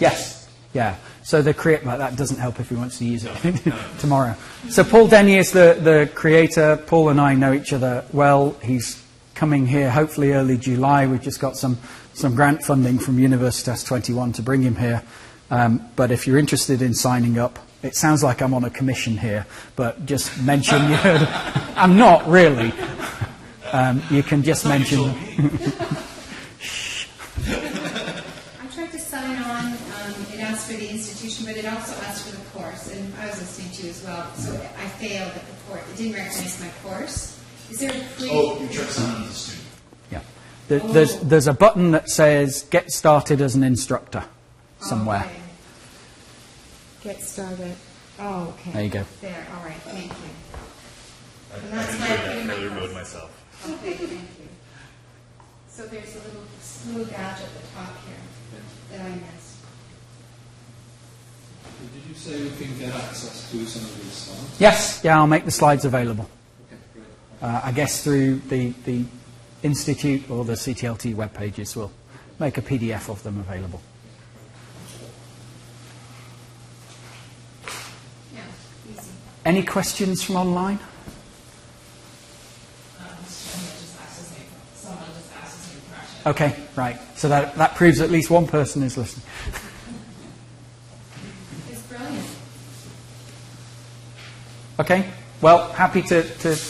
Yes. Yeah. So the that doesn't help if he wants to use it tomorrow. So Paul Denny is the creator. Paul and I know each other well. He's coming here hopefully early July. We've just got some grant funding from Universitas 21 to bring him here. But if you're interested in signing up, it sounds like I'm on a commission here, but just mention you heard. I'm not really. You can just mention. I tried to sign on. It asked for the institution, but it also asked for the course, and I was listening to you as well. So I failed at the course. It didn't recognize my course. Is there a pre? Oh, you tried to sign on as a student. Yeah. There's a button that says "Get started as an instructor" somewhere. Okay. Get started. Oh, okay. There you go. There, all right, thank you. I that's enjoyed why I that put in my failure notes. mode myself. Okay, thank you. So there's a little badge at the top here that I missed. Did you say we can get access to some of these slides? Yes, yeah, I'll make the slides available. Okay, great. I guess through the Institute or the CTLT web pages, we'll make a PDF of them available. Yeah, easy. Any questions from online? Someone just asked the same question. Okay, right. So that proves at least one person is listening. It's brilliant. Okay. Well, happy to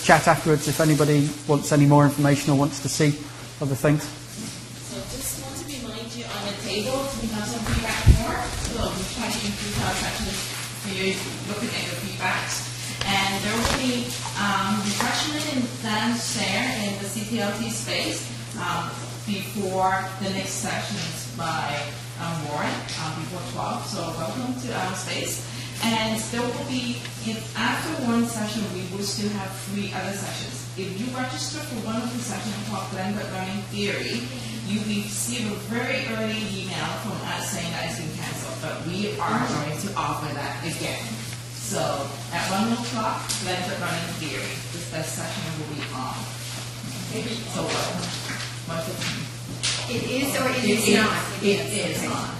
chat afterwards if anybody wants any more information or wants to see other things. So just want to remind you on the table to become some feedback more. So we try to improve our sessions for you looking at your feedbacks. And there will be refreshment and downstairs in the CTLT space before the next sessions by Warren before 12. So welcome to our space. And there will be, after one session, we will still have 3 other sessions. If you register for one of the sessions called Blended Learning Theory, you will receive a very early email from us saying that it's been canceled. But we are going to offer that again. So at 1 o'clock, Blended Learning Theory, that session will be on. So welcome. It is or it is not? It is on.